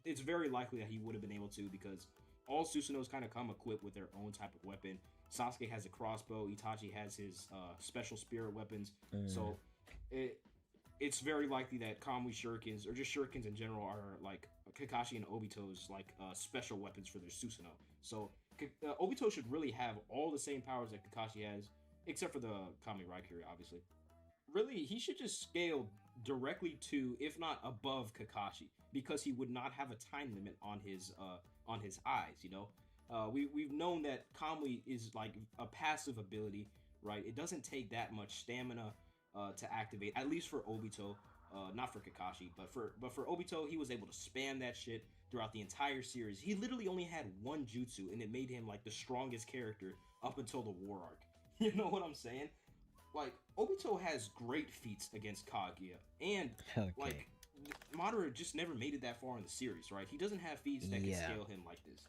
Speaker 10: It's very likely that he would have been able to, because all Susanoos kind of come equipped with their own type of weapon. Sasuke has a crossbow. Itachi has his special spirit weapons. So it's very likely that Kamui shurikens, or just shurikens in general, are like Kakashi and Obito's like special weapons for their Susanoo. So Obito should really have all the same powers that Kakashi has, except for the Kami Raikiri, obviously. Really, he should just scale directly to, if not above, Kakashi, because he would not have a time limit on his eyes. You know, we've known that Kamui is like a passive ability, right? It doesn't take that much stamina to activate, at least for Obito. Not for Kakashi, but for Obito, he was able to spam that shit throughout the entire series. He literally only had one jutsu, and it made him like the strongest character up until the war arc. You know what I'm saying? Like, Obito has great feats against Kaguya, and like Madara just never made it that far in the series, right? He doesn't have feats that can scale him like this.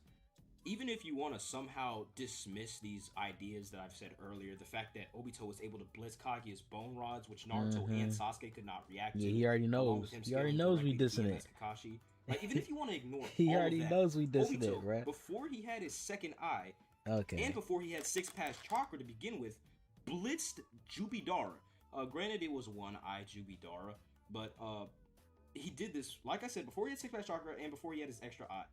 Speaker 10: Even if you want to somehow dismiss these ideas that I've said earlier, the fact that Obito was able to blitz Kaguya's bone rods, which Naruto and Sasuke could not react to.
Speaker 1: Yeah, he already knows. He already knows we dissing it.
Speaker 10: Kakashi. Like, even if you want to ignore
Speaker 1: he
Speaker 10: all
Speaker 1: already
Speaker 10: of that,
Speaker 1: knows we dissing it,
Speaker 10: Obito,
Speaker 1: right?
Speaker 10: before he had his second eye,
Speaker 1: okay,
Speaker 10: and before he had Six Pass Chakra to begin with, blitzed Jubidara. Granted, it was one eye Jubidara, but he did this, like I said, before he had Six Pass Chakra and before he had his extra eye.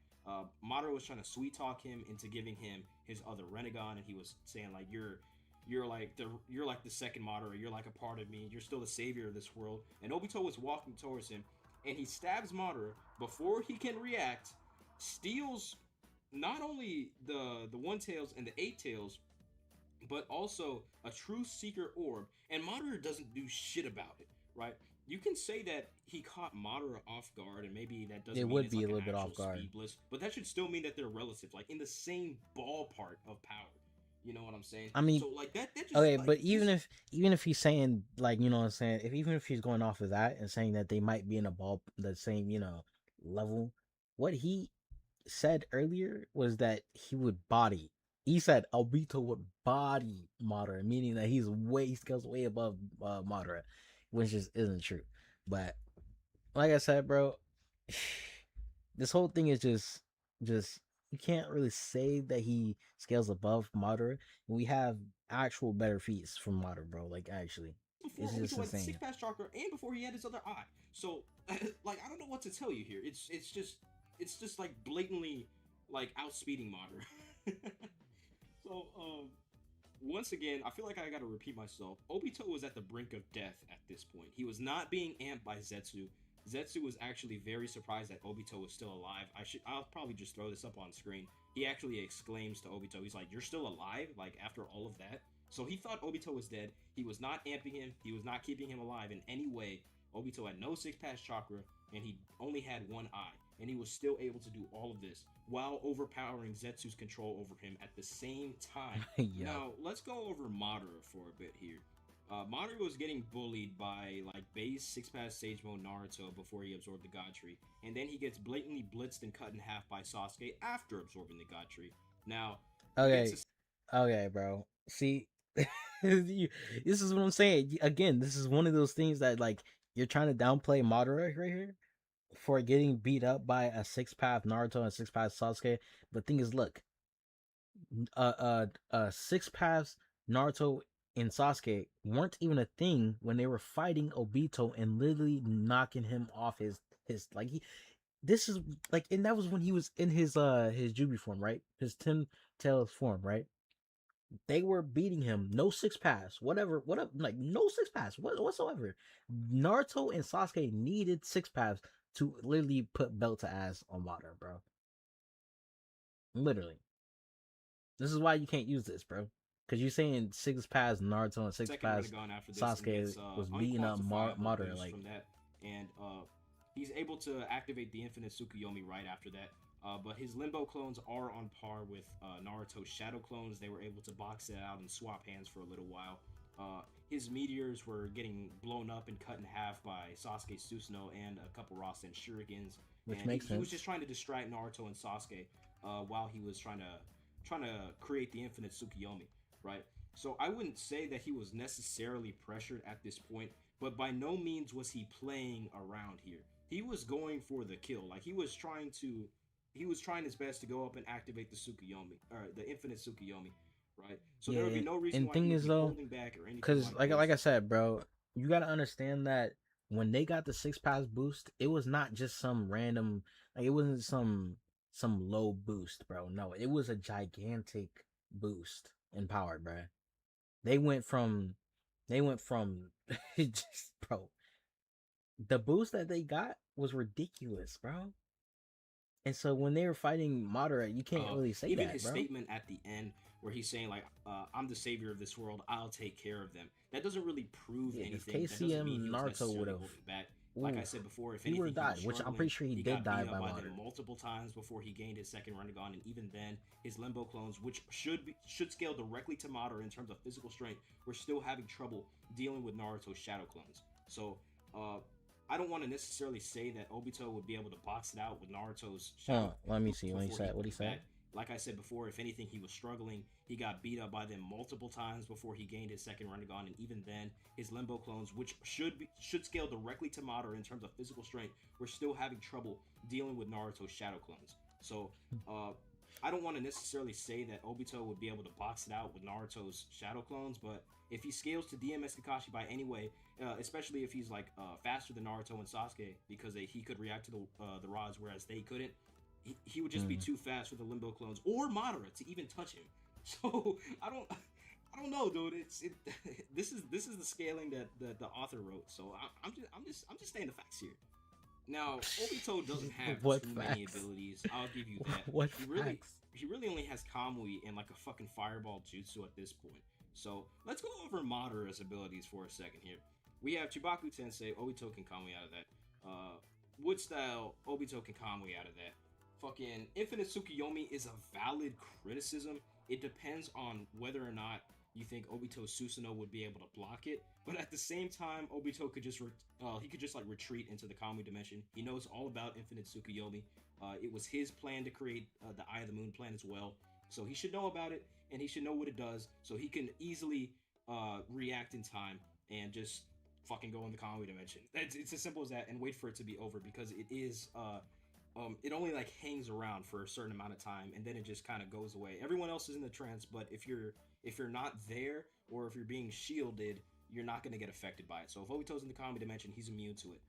Speaker 10: Madara was trying to sweet talk him into giving him his other Rinnegan, and he was saying like, you're like the second Madara, you're like a part of me, you're still the savior of this world. And Obito was walking towards him, and he stabs Madara before he can react, steals not only the One Tails and the Eight Tails, but also a True Seeker Orb, and Madara doesn't do shit about it, right? You can say that he caught Madara off guard, and maybe that doesn't mean it's like a little bit off guard, speedless, but that should still mean that they're relative, like in the same ballpark of power. You know what I'm saying?
Speaker 1: I mean,
Speaker 10: so like that just,
Speaker 1: okay,
Speaker 10: like,
Speaker 1: but even if he's saying, like, you know what I'm saying, even if he's going off of that and saying that they might be in the same, you know, level, what he said earlier was that he would body. He said Obito would body Madara, meaning that he scales way above Madara, which just isn't true. But like I said, bro, this whole thing is just you can't really say that he scales above Madara. We have actual better feats from Madara, bro. Like, actually,
Speaker 10: before
Speaker 1: it's just
Speaker 10: Obito had
Speaker 1: insane.
Speaker 10: Six Pass Chakra and before he had his other eye. So like, I don't know what to tell you here. It's just like blatantly like outspeeding Madara. So once again, I feel like I gotta repeat myself. Obito was at the brink of death at this point. He was not being amped by Zetsu. Zetsu was actually very surprised that Obito was still alive. I'll probably just throw this up on screen. He actually exclaims to Obito, he's like, "You're still alive? Like, after all of that?" So he thought Obito was dead. He was not amping him. He was not keeping him alive in any way. Obito had no Six Pass Chakra, and he only had one eye. And he was still able to do all of this while overpowering Zetsu's control over him at the same time.
Speaker 1: Yeah.
Speaker 10: Now, let's go over Madara for a bit here. Madara was getting bullied by like base Six Pass Sage Mode Naruto before he absorbed the God Tree, and then he gets blatantly blitzed and cut in half by Sasuke after absorbing the God Tree. Now,
Speaker 1: okay, bro. See, this is what I'm saying. Again, this is one of those things that, like, you're trying to downplay Madara right here for getting beat up by a Six Path Naruto and Six Path Sasuke. But thing is, look, Six Paths Naruto and Sasuke weren't even a thing when they were fighting Obito and literally knocking him off his like, this is like, and that was when he was in his Jubi form, right? His 10 tails form, right? They were beating him, no Six Paths, whatever, like no Six Paths whatsoever. Naruto and Sasuke needed Six Paths to literally put belt to ass on Madara, bro. Literally. This is why you can't use this, bro. Because you're saying Six Paths Naruto and Six Paths Sasuke was beating up Madara, like
Speaker 10: from that, and he's able to activate the Infinite Tsukuyomi right after that. But his Limbo clones are on par with Naruto's Shadow clones. They were able to box it out and swap hands for a little while. His meteors were getting blown up and cut in half by Sasuke Susanoo and a couple Rasen Shurikens.
Speaker 1: Which
Speaker 10: and
Speaker 1: makes
Speaker 10: he
Speaker 1: sense.
Speaker 10: was just trying to distract Naruto and Sasuke while he was trying to create the infinite Tsukuyomi, right? So I wouldn't say that he was necessarily pressured at this point, but by no means was he playing around here. He was going for the kill. Like he was trying his best to go up and activate the Tsukuyomi or the infinite Tsukuyomi, right? So there would be no reason
Speaker 1: and
Speaker 10: why
Speaker 1: thing
Speaker 10: he would
Speaker 1: is
Speaker 10: be
Speaker 1: though,
Speaker 10: holding back or anything
Speaker 1: because
Speaker 10: like
Speaker 1: like I
Speaker 10: this.
Speaker 1: said, bro, you gotta understand that when they got the 6-pass boost, it was not just some random, like it wasn't some low boost, bro. No, it was a gigantic boost in power, bro. They went from just, bro, the boost that they got was ridiculous, bro. And so when they were fighting Madara, you can't really say
Speaker 10: Even
Speaker 1: that,
Speaker 10: his
Speaker 1: bro.
Speaker 10: statement at the end where he's saying like, "I'm the savior of this world. I'll take care of them." That doesn't really prove
Speaker 1: Yeah, because
Speaker 10: anything. That doesn't mean
Speaker 1: KCM
Speaker 10: he was
Speaker 1: Naruto
Speaker 10: necessarily
Speaker 1: would have,
Speaker 10: holding back. Like I said before, if
Speaker 1: he
Speaker 10: anything,
Speaker 1: would have
Speaker 10: he was
Speaker 1: died, which I'm
Speaker 10: struggling.
Speaker 1: pretty sure he did
Speaker 10: got
Speaker 1: die
Speaker 10: beat
Speaker 1: by
Speaker 10: up by
Speaker 1: Madara.
Speaker 10: them multiple times before he gained his second Rinnegan, and even then, his Limbo clones, which should scale directly to Madara in terms of physical strength, were still having trouble dealing with Naruto's Shadow clones. So, I don't want to necessarily say that Obito would be able to box it out with Naruto's Shadow.
Speaker 1: Let me see. What he
Speaker 10: before
Speaker 1: said? What he
Speaker 10: came
Speaker 1: said?
Speaker 10: back. Like I said before, if anything, he was struggling. He got beat up by them multiple times before he gained his second Rinnegan, and even then, his Limbo clones, which should scale directly to Madara in terms of physical strength, were still having trouble dealing with Naruto's Shadow clones. So, I don't want to necessarily say that Obito would be able to box it out with Naruto's Shadow clones, but if he scales to DMS Kakashi by any way, especially if he's like faster than Naruto and Sasuke, because he could react to the rods, whereas they couldn't, he would just be too fast for the Limbo clones or Madara to even touch him. So I don't know, dude. This is the scaling that the author wrote. So I'm just saying the facts here. Now Obito doesn't have
Speaker 1: What
Speaker 10: too many
Speaker 1: facts?
Speaker 10: abilities. I'll give you that.
Speaker 1: What
Speaker 10: He
Speaker 1: facts?
Speaker 10: really only has Kamui and like a fucking fireball jutsu at this point. So let's go over Madara's abilities for a second here. We have Chibaku Tensei, Obito can Kamui out of that. Wood Style, Obito can Kamui out of that. Fucking Infinite Tsukuyomi is a valid criticism. It depends on whether or not you think Obito Susanoo would be able to block it. But at the same time, Obito could just like retreat into the Kamui dimension. He knows all about Infinite Tsukuyomi. It was his plan to create the Eye of the Moon plan as well. So he should know about it, and he should know what it does, so he can easily react in time and just fucking go in the Kamui dimension. It's as simple as that, and wait for it to be over, because it is it only like hangs around for a certain amount of time, and then it just kind of goes away. Everyone else is in the trance, but if you're not there, or if you're being shielded, you're not going to get affected by it. So if Obito's in the Kamui dimension, he's immune to it.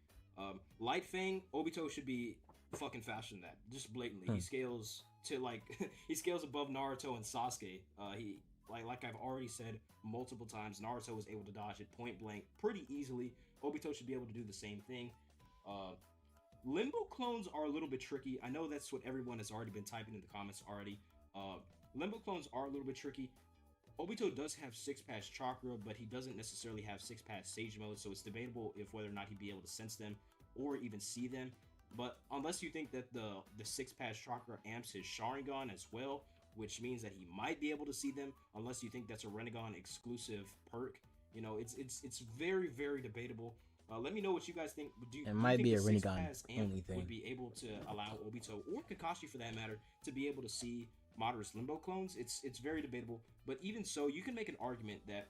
Speaker 10: Light Fang, Obito should be fucking faster than that, just blatantly. He scales to like he scales above Naruto and Sasuke. He like I've already said multiple times, Naruto was able to dodge it point blank pretty easily. Obito should be able to do the same thing. Limbo clones are a little bit tricky. I know that's what everyone has already been typing in the comments already. Limbo clones are a little bit tricky. Obito does have 6-pass chakra, but he doesn't necessarily have 6-pass sage mode, so it's debatable if whether or not he'd be able to sense them or even see them. But unless you think that the 6-pass chakra amps his Sharingan as well, which means that he might be able to see them, unless you think that's a Rinnegan exclusive perk, you know, it's very, very debatable. Let me know what you guys think. Do you
Speaker 1: might
Speaker 10: think
Speaker 1: be
Speaker 10: the
Speaker 1: a Rinnegan
Speaker 10: 6-pass amp
Speaker 1: only thing.
Speaker 10: would be able to allow Obito or Kakashi, for that matter, to be able to see Madara's Limbo clones? It's very debatable, but even so, you can make an argument that,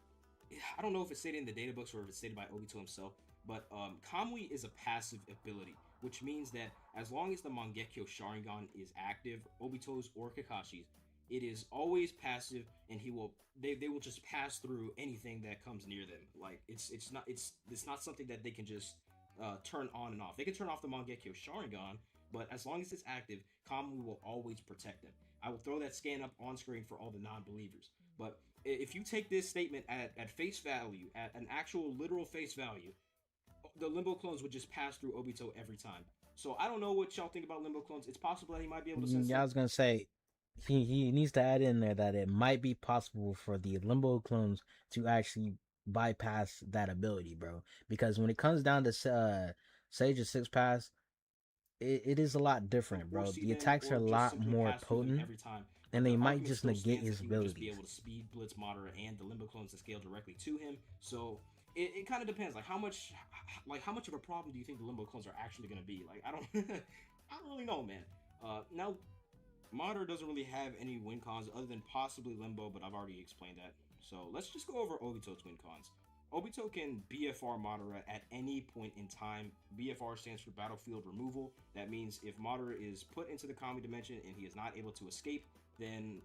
Speaker 10: I don't know if it's stated in the data books or if it's stated by Obito himself, but Kamui is a passive ability, which means that as long as the Mangekyo Sharingan is active, Obito's or Kakashi's, it is always passive, and they will just pass through anything that comes near them. Like it's not something that they can just turn on and off. They can turn off the Mangekyo Sharingan, but as long as it's active, Kamui will always protect them. I will throw that scan up on screen for all the non-believers. But if you take this statement at face value, at an actual literal face value, the Limbo clones would just pass through Obito every time. So I don't know what y'all think about Limbo clones. It's possible that he might be able to sense
Speaker 1: Yeah, I
Speaker 10: them.
Speaker 1: was gonna say he needs to add in there that it might be possible for the Limbo clones to actually bypass that ability, bro. Because when it comes down to Sage's 6-pass, it is a lot different, bro. The attacks are a lot more potent,
Speaker 10: every time.
Speaker 1: and
Speaker 10: The
Speaker 1: they might
Speaker 10: argument
Speaker 1: just
Speaker 10: still
Speaker 1: negate
Speaker 10: stands that
Speaker 1: his
Speaker 10: he would just be
Speaker 1: abilities.
Speaker 10: able to speed blitz Madara and the Limbo clones to scale directly to him. So it kind of depends. Like how much of a problem do you think the Limbo clones are actually going to be? Like I don't I don't really know, man. Now Madara doesn't really have any win cons other than possibly Limbo, but I've already explained that. So let's just go over Obito's win cons. Obito can BFR Madara at any point in time. BFR stands for Battlefield Removal. That means if Madara is put into the Kami dimension and he is not able to escape, then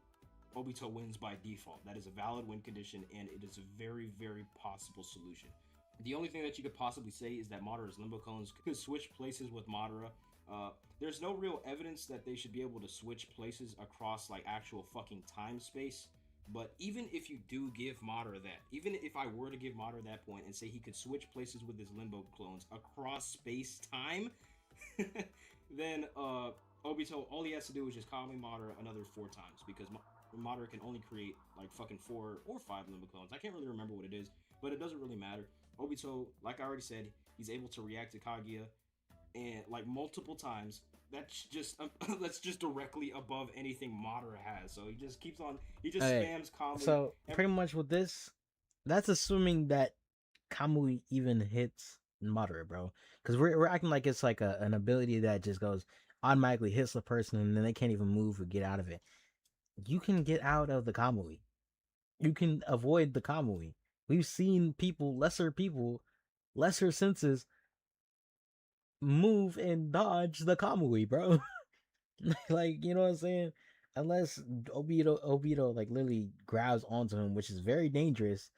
Speaker 10: Obito wins by default. That is a valid win condition, and it is a very, very possible solution. The only thing that you could possibly say is that Madara's Limbo clones could switch places with Madara. There's no real evidence that they should be able to switch places across like actual fucking time space. But even if you do give Madara that, even if I were to give Madara that point and say he could switch places with his Limbo clones across space-time, then Obito, all he has to do is just copy Madara another 4 times, because Madara can only create like fucking 4 or 5 Limbo clones. I can't really remember what it is, but it doesn't really matter. Obito, like I already said, he's able to react to Kaguya and like multiple times. That's just directly above anything Madara has. So he just keeps on. He just spams Kamui.
Speaker 1: So pretty much with this, that's assuming that Kamui even hits Madara, bro. Because we're acting like it's like an ability that just goes automatically hits the person and then they can't even move or get out of it. You can get out of the Kamui. You can avoid the Kamui. We've seen lesser senses, move and dodge the Kamui, bro. Like, you know what I'm saying? Unless Obito like literally grabs onto him, which is very dangerous,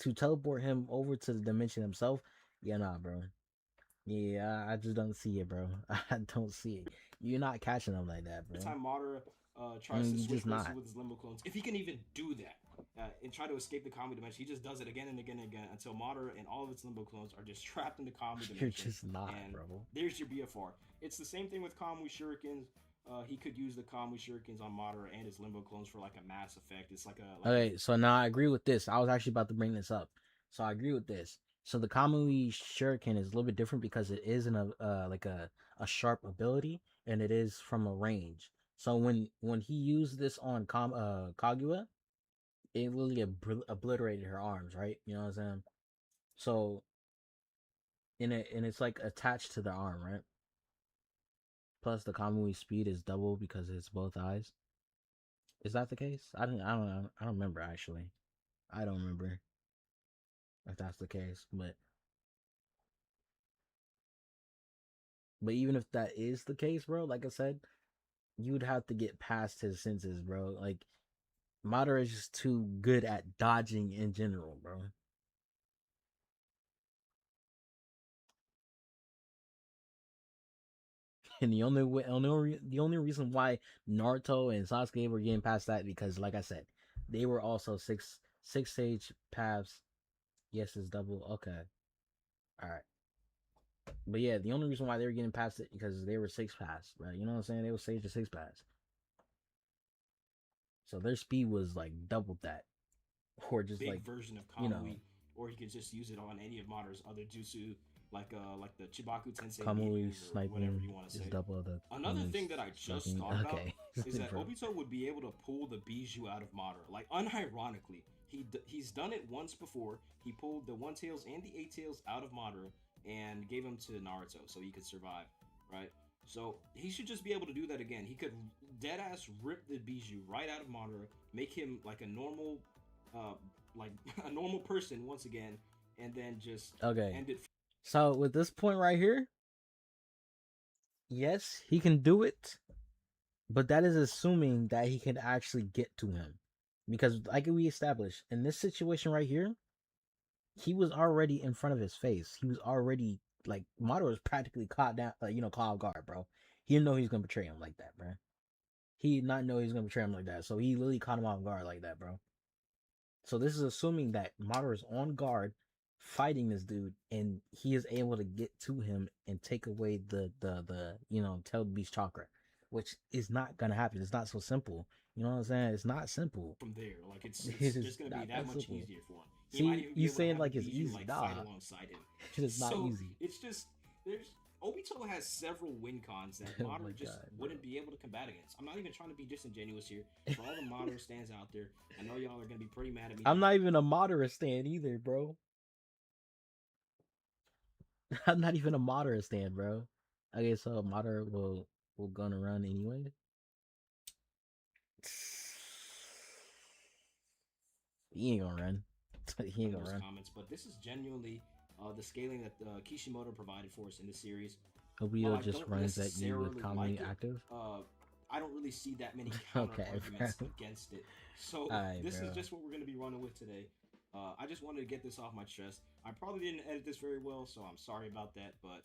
Speaker 1: to teleport him over to the dimension himself. Yeah, nah, bro. Yeah, I just don't see it, bro. I don't see it. You're not catching him like that, bro.
Speaker 10: Every time Madara tries to switch places
Speaker 1: not.
Speaker 10: with his Limbo clones, if he can even do that and try to escape the Kami dimension, he just does it again and again and again until Madara and all of its Limbo clones are just trapped in the Kami dimension.
Speaker 1: You're just not,
Speaker 10: and
Speaker 1: bro.
Speaker 10: There's your BFR. It's the same thing with Kamui Shurikens. He could use the Kamui Shurikens on Madara and his Limbo clones for like a mass effect. It's like a
Speaker 1: Okay, so now I agree with this. I was actually about to bring this up. So I agree with this. So the Kamui Shuriken is a little bit different because it is like a sharp ability, and it is from a range. So when he used this on Kaguya, it literally obliterated her arms, right? You know what I'm saying? So and it's like attached to the arm, right? Plus the Kamui speed is double because it's both eyes. Is that the case? I don't remember actually. I don't remember if that's the case, but even if that is the case, bro, like I said, you'd have to get past his senses, bro. Like Madara is just too good at dodging in general, bro. And the only reason why Naruto and Sasuke were getting past that because, like I said, they were also six stage paths. Yes, it's double. Okay, all right. But yeah, the only reason why they were getting past it because they were 6 paths, right? You know what I'm saying? They were stage to 6 paths, so their speed was like double that, or just
Speaker 10: big
Speaker 1: like
Speaker 10: version of Kamui,
Speaker 1: you know,
Speaker 10: or he could just use it on any of Madara's other jutsu. Like the Chibaku Tensei
Speaker 1: Kamui
Speaker 10: or whatever you want to say.
Speaker 1: double the.
Speaker 10: Another thing that I just thought about is that Obito would be able to pull the Bijou out of Madara. Like unironically, he's done it once before. He pulled the One Tails and the 8 Tails out of Madara and gave them to Naruto so he could survive, right? So he should just be able to do that again. He could deadass rip the Bijou right out of Madara, make him like a normal, like a normal person once again, and then just end it.
Speaker 1: So with this point right here, yes, he can do it, but that is assuming that he can actually get to him. Because like we established, in this situation right here, he was already in front of his face. He was already, like, Madara was practically caught down, caught off guard, bro. He didn't know he was going to betray him like that, bro. He did not know he was going to betray him like that. So he literally caught him off guard like that, bro. So this is assuming that Madara is on guard, fighting this dude, and he is able to get to him and take away the Tailed Beast chakra, which is not gonna happen. It's not so simple. You know what I'm saying? It's not simple.
Speaker 10: From there, like it's just gonna be that much
Speaker 1: simple.
Speaker 10: easier for him.
Speaker 1: See, you saying like it's easy,
Speaker 10: like,
Speaker 1: nah.
Speaker 10: fight alongside him.
Speaker 1: It is not
Speaker 10: so
Speaker 1: easy.
Speaker 10: It's just Obito has several win cons that
Speaker 1: Oh my
Speaker 10: Madara just
Speaker 1: God,
Speaker 10: wouldn't be able to combat against. I'm not even trying to be disingenuous here. For all the Madara stands out there, I know y'all are gonna be pretty mad at me.
Speaker 1: I'm not even a Madara stan either, bro. I'm not even a Madara stan, bro. Okay, so Madara will gonna run anyway. He ain't gonna run. He ain't gonna
Speaker 10: those
Speaker 1: run.
Speaker 10: comments, but this is genuinely the scaling that Kishimoto provided for us in the series.
Speaker 1: Obito
Speaker 10: I
Speaker 1: just
Speaker 10: don't
Speaker 1: runs at you with
Speaker 10: necessarily
Speaker 1: commonly
Speaker 10: like it.
Speaker 1: active.
Speaker 10: I don't really see that many counter
Speaker 1: Okay,
Speaker 10: arguments
Speaker 1: bro.
Speaker 10: against it. So
Speaker 1: Alright,
Speaker 10: this
Speaker 1: bro.
Speaker 10: is just what we're gonna be running with today. I just wanted to get this off my chest. I probably didn't edit this very well, so I'm sorry about that. But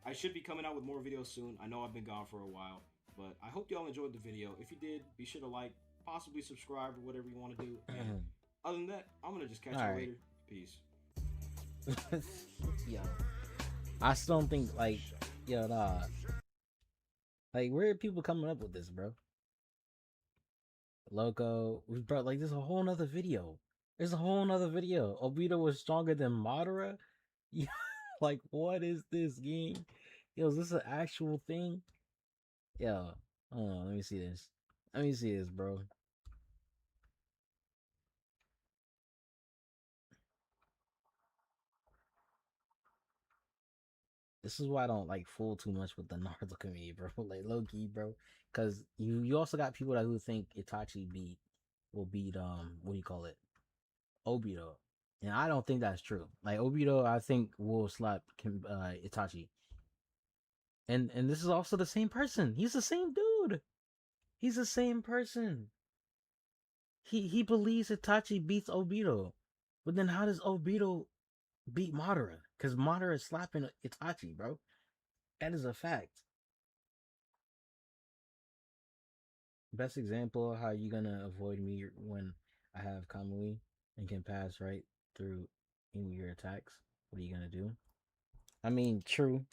Speaker 10: I should be coming out with more videos soon. I know I've been gone for a while, but I hope y'all enjoyed the video. If you did, be sure to like, possibly subscribe, or whatever you want to do. And other than that, I'm gonna just catch y'all later. Peace.
Speaker 1: Yo, I still don't think like, yo, nah. Like, where are people coming up with this, bro? Loco, bro, like, there's a whole nother video. There's a whole nother video. Obito was stronger than Madara. Yeah, like, what is this game? Yo, is this an actual thing? Yo, hold on, let me see this. Let me see this, bro. This is why I don't like fool too much with the Naruto community, bro. Like low key, bro. Cause you also got people that who think Itachi will beat what do you call it? Obito. And I don't think that's true. Like Obito, I think will slap Itachi. And this is also the same person. He's the same dude. He's the same person. He believes Itachi beats Obito. But then how does Obito beat Madara? Because Madara is slapping Itachi, bro. That is a fact. Best example of how you gonna avoid me when I have Kamui and can pass right through any of your attacks. What are you gonna do? I mean, true.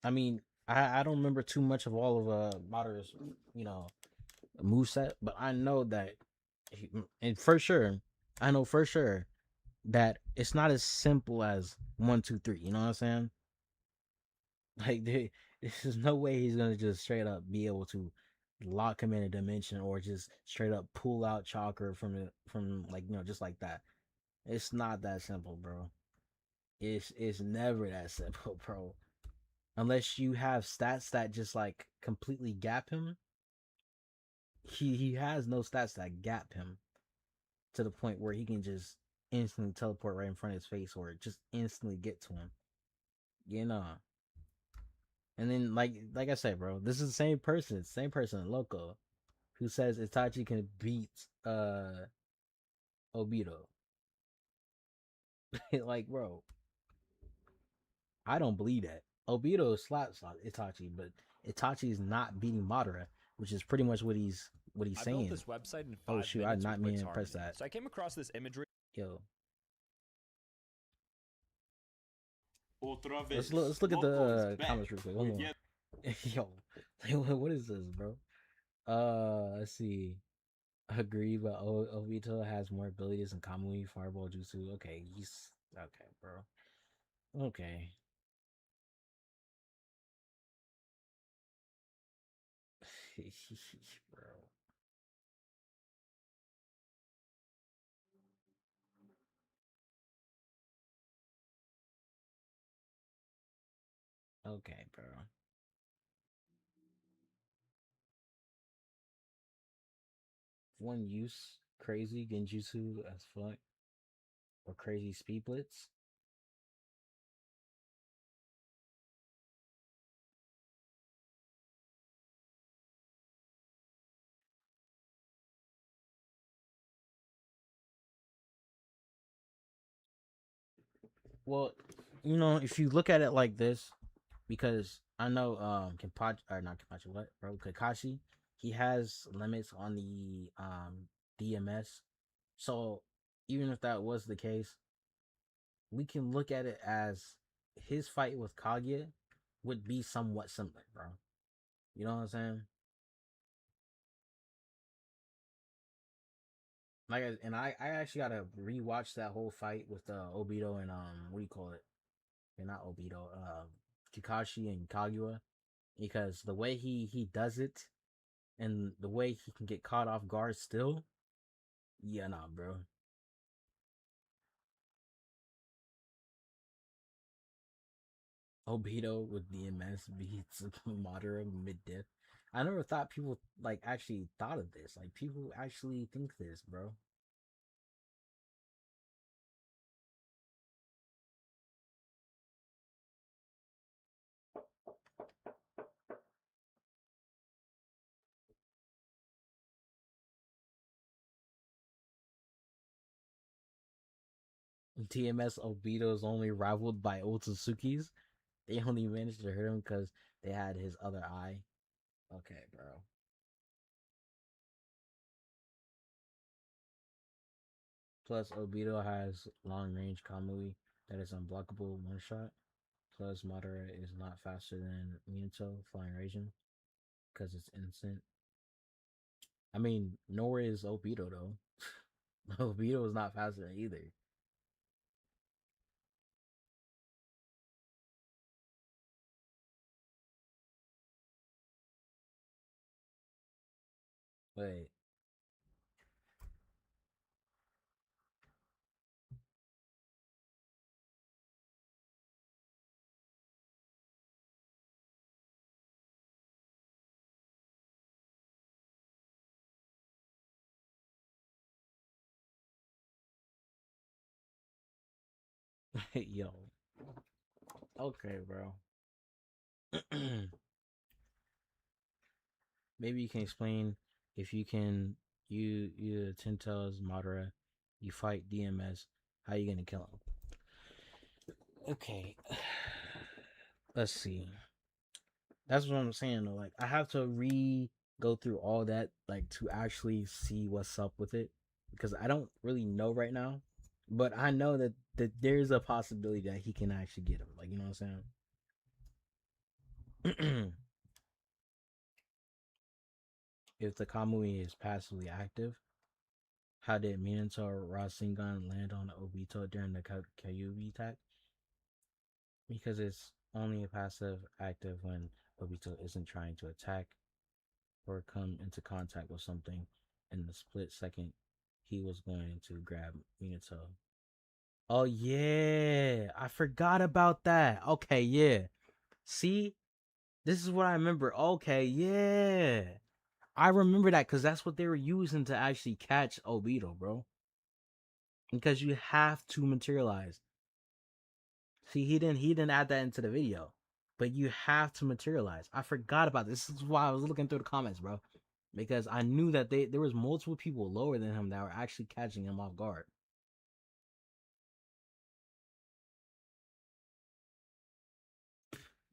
Speaker 1: I mean, I don't remember too much of all of Madara's, moveset, but I know that and for sure, I know for sure that it's not as simple as 1, 2, 3. You know what I'm saying? Like, there's no way he's gonna just straight up be able to lock him in a dimension or just straight up pull out chakra from like just like that. It's not that simple, bro. It's never that simple, bro. Unless you have stats that just like completely gap him. He has no stats that gap him to the point where he can just instantly teleport right in front of his face or just instantly get to him. You know. And then like I said, bro, this is the same person, Loco, who says Itachi can beat Obito. Like, bro, I don't believe that. Obito slaps Itachi, but Itachi is not beating Madara, which is pretty much what he's saying.
Speaker 11: I built this website in 5
Speaker 1: oh shoot, I
Speaker 11: minutes
Speaker 1: not
Speaker 11: with
Speaker 1: mean
Speaker 11: Wix
Speaker 1: to press
Speaker 11: Harmony.
Speaker 1: that.
Speaker 11: So I came across this imagery.
Speaker 1: Yo,
Speaker 10: Otra vez.
Speaker 1: let's look at
Speaker 10: Loco
Speaker 1: the
Speaker 10: is back.
Speaker 1: comments real quick. Hold on. Yo, what is this, bro? Let's see. Agree, but Obito has more abilities than Kamui, Fireball, Jutsu. Okay, he's okay, bro. Okay. Bro. Okay, bro. One use crazy genjutsu as fuck or crazy speed blitz. Well, if you look at it like this, because I know Kenpachi or not Kenpachi, what bro Kakashi, he has limits on the DMS. So even if that was the case, we can look at it as his fight with Kaguya would be somewhat similar, bro. You know what I'm saying? I actually gotta rewatch that whole fight with Obito and what do you call it? You're not Obito. Kakashi and Kaguya, because the way he does it, and the way he can get caught off guard still, yeah, nah, bro. Obito with DMS beats Madara mid-diff. I never thought people like actually thought of this. Like people actually think this, bro. TMS Obito is only rivaled by Otsutsuki's. They only managed to hurt him because they had his other eye. Okay, bro. Plus, Obito has long range Kamui that is unblockable one shot. Plus, Madara is not faster than Minato Flying Raging because it's instant. I mean, nor is Obito though. Obito is not faster either. Wait. Yo. Okay, bro. Maybe you can explain if you can you Tintel's Madara, you fight DMS, how you gonna kill him? Okay. Let's see. That's what I'm saying though. Like I have to go through all that like to actually see what's up with it. Because I don't really know right now. But I know that there's a possibility that he can actually get him. Like, you know what I'm saying? If the Kamui is passively active, how did Minato Rasengan land on Obito during the Kyuubi attack? Because it's only a passive active when Obito isn't trying to attack or come into contact with something in the split second he was going to grab Minato. Oh yeah, I forgot about that. Okay, yeah. See, this is what I remember. Okay, yeah. I remember that because that's what they were using to actually catch Obito, bro. Because you have to materialize. See, he didn't add that into the video, but you have to materialize. I forgot about this. This is why I was looking through the comments, bro, because I knew that there was multiple people lower than him that were actually catching him off guard.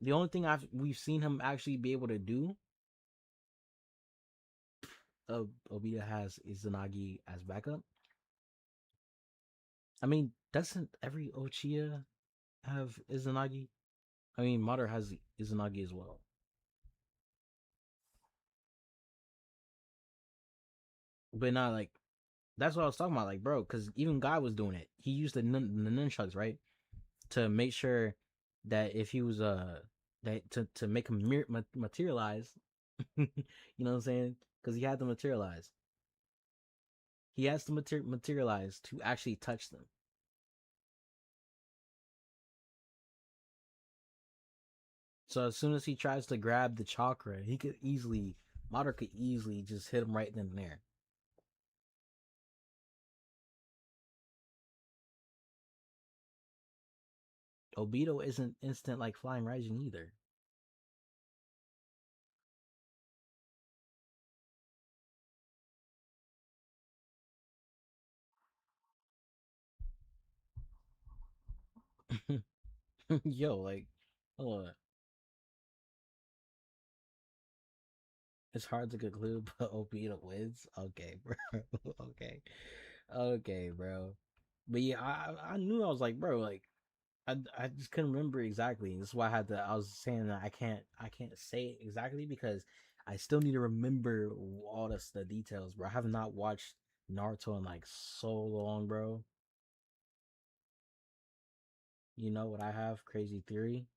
Speaker 1: The only thing we've seen him actually be able to do, Obito has Izanagi as backup. I mean, doesn't every Uchiha have Izanagi? I mean, Madara has Izanagi as well. But not like, that's what I was talking about, like, bro, because even Guy was doing it. He used the nunchucks, right? To make sure that if he was, that to make him materialize, you know what I'm saying? Because he had to materialize. He has to materialize to actually touch them. So as soon as he tries to grab the chakra, Madara could easily just hit him right then and there. Obito isn't instant like Flying Rising either. Yo, like, hold on. It's hard to conclude, but Obito wins. Okay, bro. Okay, okay, bro. But yeah, I knew. I was like, bro, like, I just couldn't remember exactly. That's why I was saying that I can't say it exactly because I still need to remember all the details, bro. I have not watched Naruto in like so long, bro. You know what I have? Crazy theory.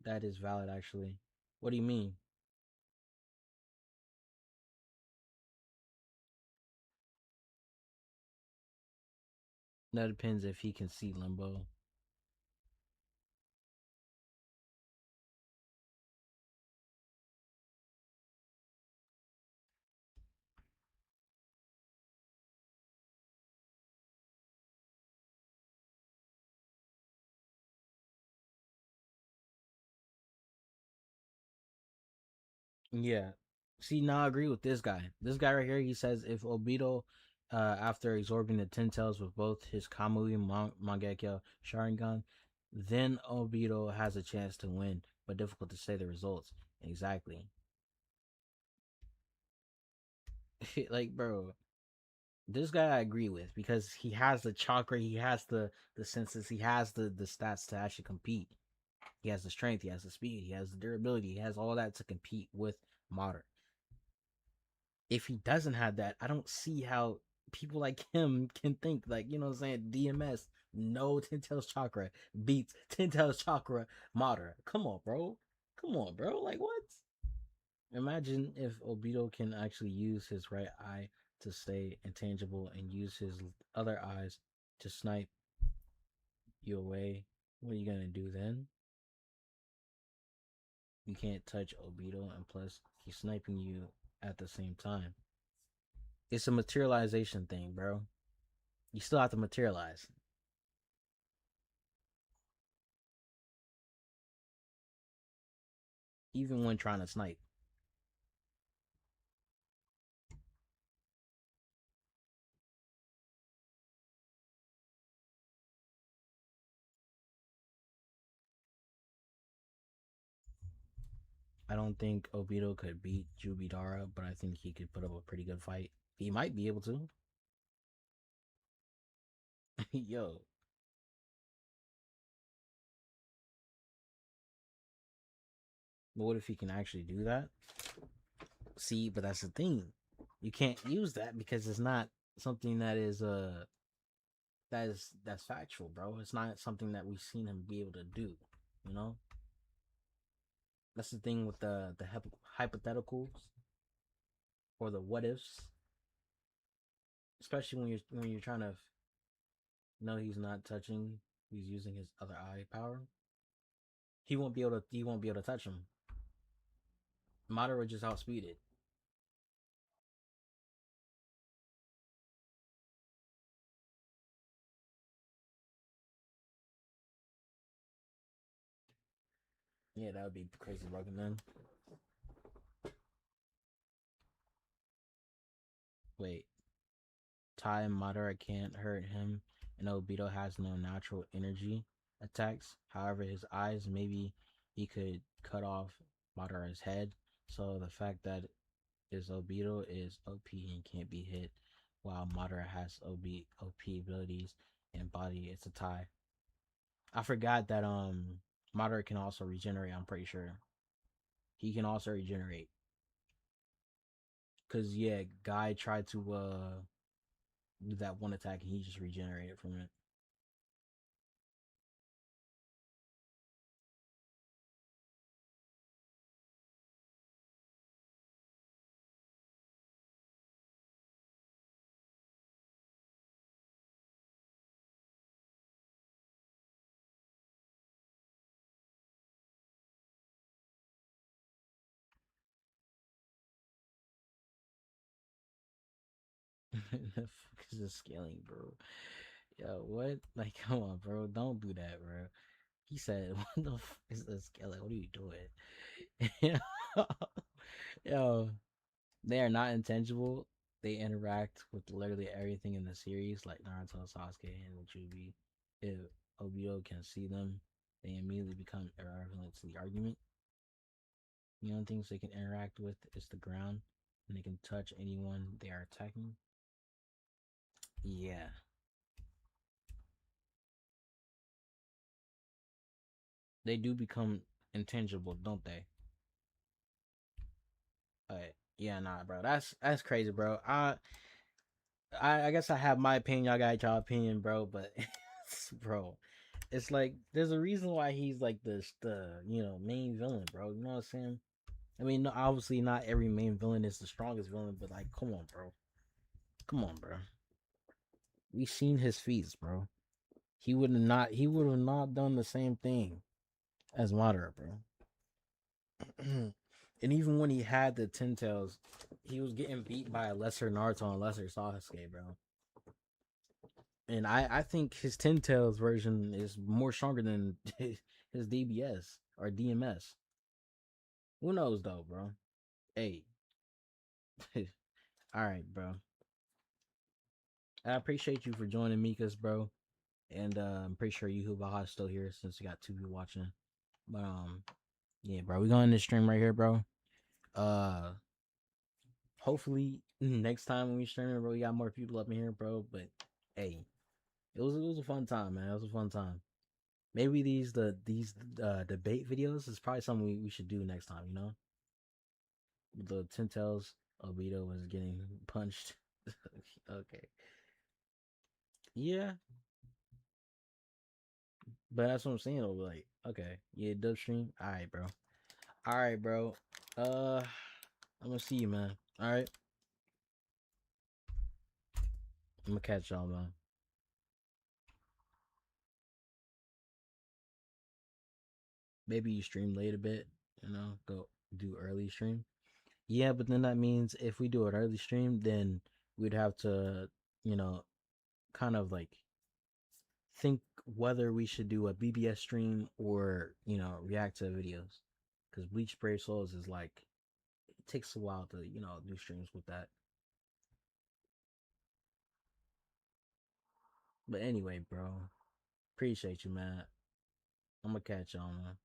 Speaker 1: That is valid, actually. What do you mean? That depends if he can see Limbo. Yeah. See, now I agree with this guy. This guy right here, he says if Obito, after absorbing the Ten Tails with both his Kamui Mangekyo Sharingan, then Obito has a chance to win, but difficult to say the results. Exactly. Like, bro, this guy I agree with because he has the chakra, he has the senses, he has the stats to actually compete. He has the strength, he has the speed, he has the durability, he has all that to compete with Madara. If he doesn't have that, I don't see how people like him can think, like, you know what I'm saying, DMS, no Ten Tails Chakra beats Ten Tails Chakra Madara. Come on, bro. Come on, bro. Like, what? Imagine if Obito can actually use his right eye to stay intangible and use his other eyes to snipe you away. What are you gonna do then? You can't touch Obito, and plus, he's sniping you at the same time. It's a materialization thing, bro. You still have to materialize. Even when trying to snipe. I don't think Obito could beat Jubidara, but I think he could put up a pretty good fight. He might be able to. Yo. But what if he can actually do that? See, but that's the thing. You can't use that because it's not something that is that's factual, bro. It's not something that we've seen him be able to do, you know? That's the thing with the hypotheticals or the what ifs, especially when you're trying to know he's not touching, he's using his other eye power. He won't be able to touch him. Madara just outspeeded. Yeah, that would be crazy broken then. Wait. Tai Madara can't hurt him, and Obito has no natural energy attacks. However, his eyes, maybe he could cut off Madara's head. So the fact that his Obito is OP and can't be hit, while Madara has OP abilities and body, it's a tie. I forgot that Madara can also regenerate. I'm pretty sure he can also regenerate. Cause yeah, Guy tried to do that one attack and he just regenerated from it. The fuck is this scaling, bro? Yo, what? Like, come on, bro. Don't do that, bro. He said, what the fuck is this scaling? What are you doing? Yo, they are not intangible. They interact with literally everything in the series, like Naruto, Sasuke, and Jubi. If Obito can see them, they immediately become irrelevant to the argument. The only things they can interact with is the ground, and they can touch anyone they are attacking. Yeah. They do become intangible, don't they? Yeah, nah, bro. That's crazy, bro. I guess I have my opinion. Y'all got y'all opinion, bro. But bro, it's like there's a reason why he's like the main villain, bro. You know what I'm saying? I mean, no, obviously not every main villain is the strongest villain, but like, come on, bro. Come on, bro. We seen his feats, bro. He would have not done the same thing as Madara, bro. And even when he had the Ten Tails, he was getting beat by a lesser Naruto and lesser Sasuke, bro. And I think his Ten Tails version is more stronger than his DBS or DMS. Who knows though, bro? Hey. Alright, bro. I appreciate you for joining me, bro. And I'm pretty sure Yuhu is still here since we got 2 people watching. But yeah, bro, we going to this stream right here, bro. Hopefully next time when we stream, bro, we got more people up in here, bro. But hey, it was a fun time, man. It was a fun time. Maybe these debate videos is probably something we should do next time, you know? The Ten Tails Obito was getting punched. Okay. Yeah. But that's what I'm saying though, like, okay. Yeah, dub stream. Alright, bro. Alright, bro. I'm gonna see you, man. Alright. I'm gonna catch y'all, man. Maybe you stream late a bit, you know, go do early stream. Yeah, but then that means if we do an early stream, then we'd have to, you know, kind of like think whether we should do a BBS stream or, you know, react to videos. Because Bleach Brave Souls is like, it takes a while to, you know, do streams with that. But anyway, bro, appreciate you, man. I'm gonna catch y'all, man.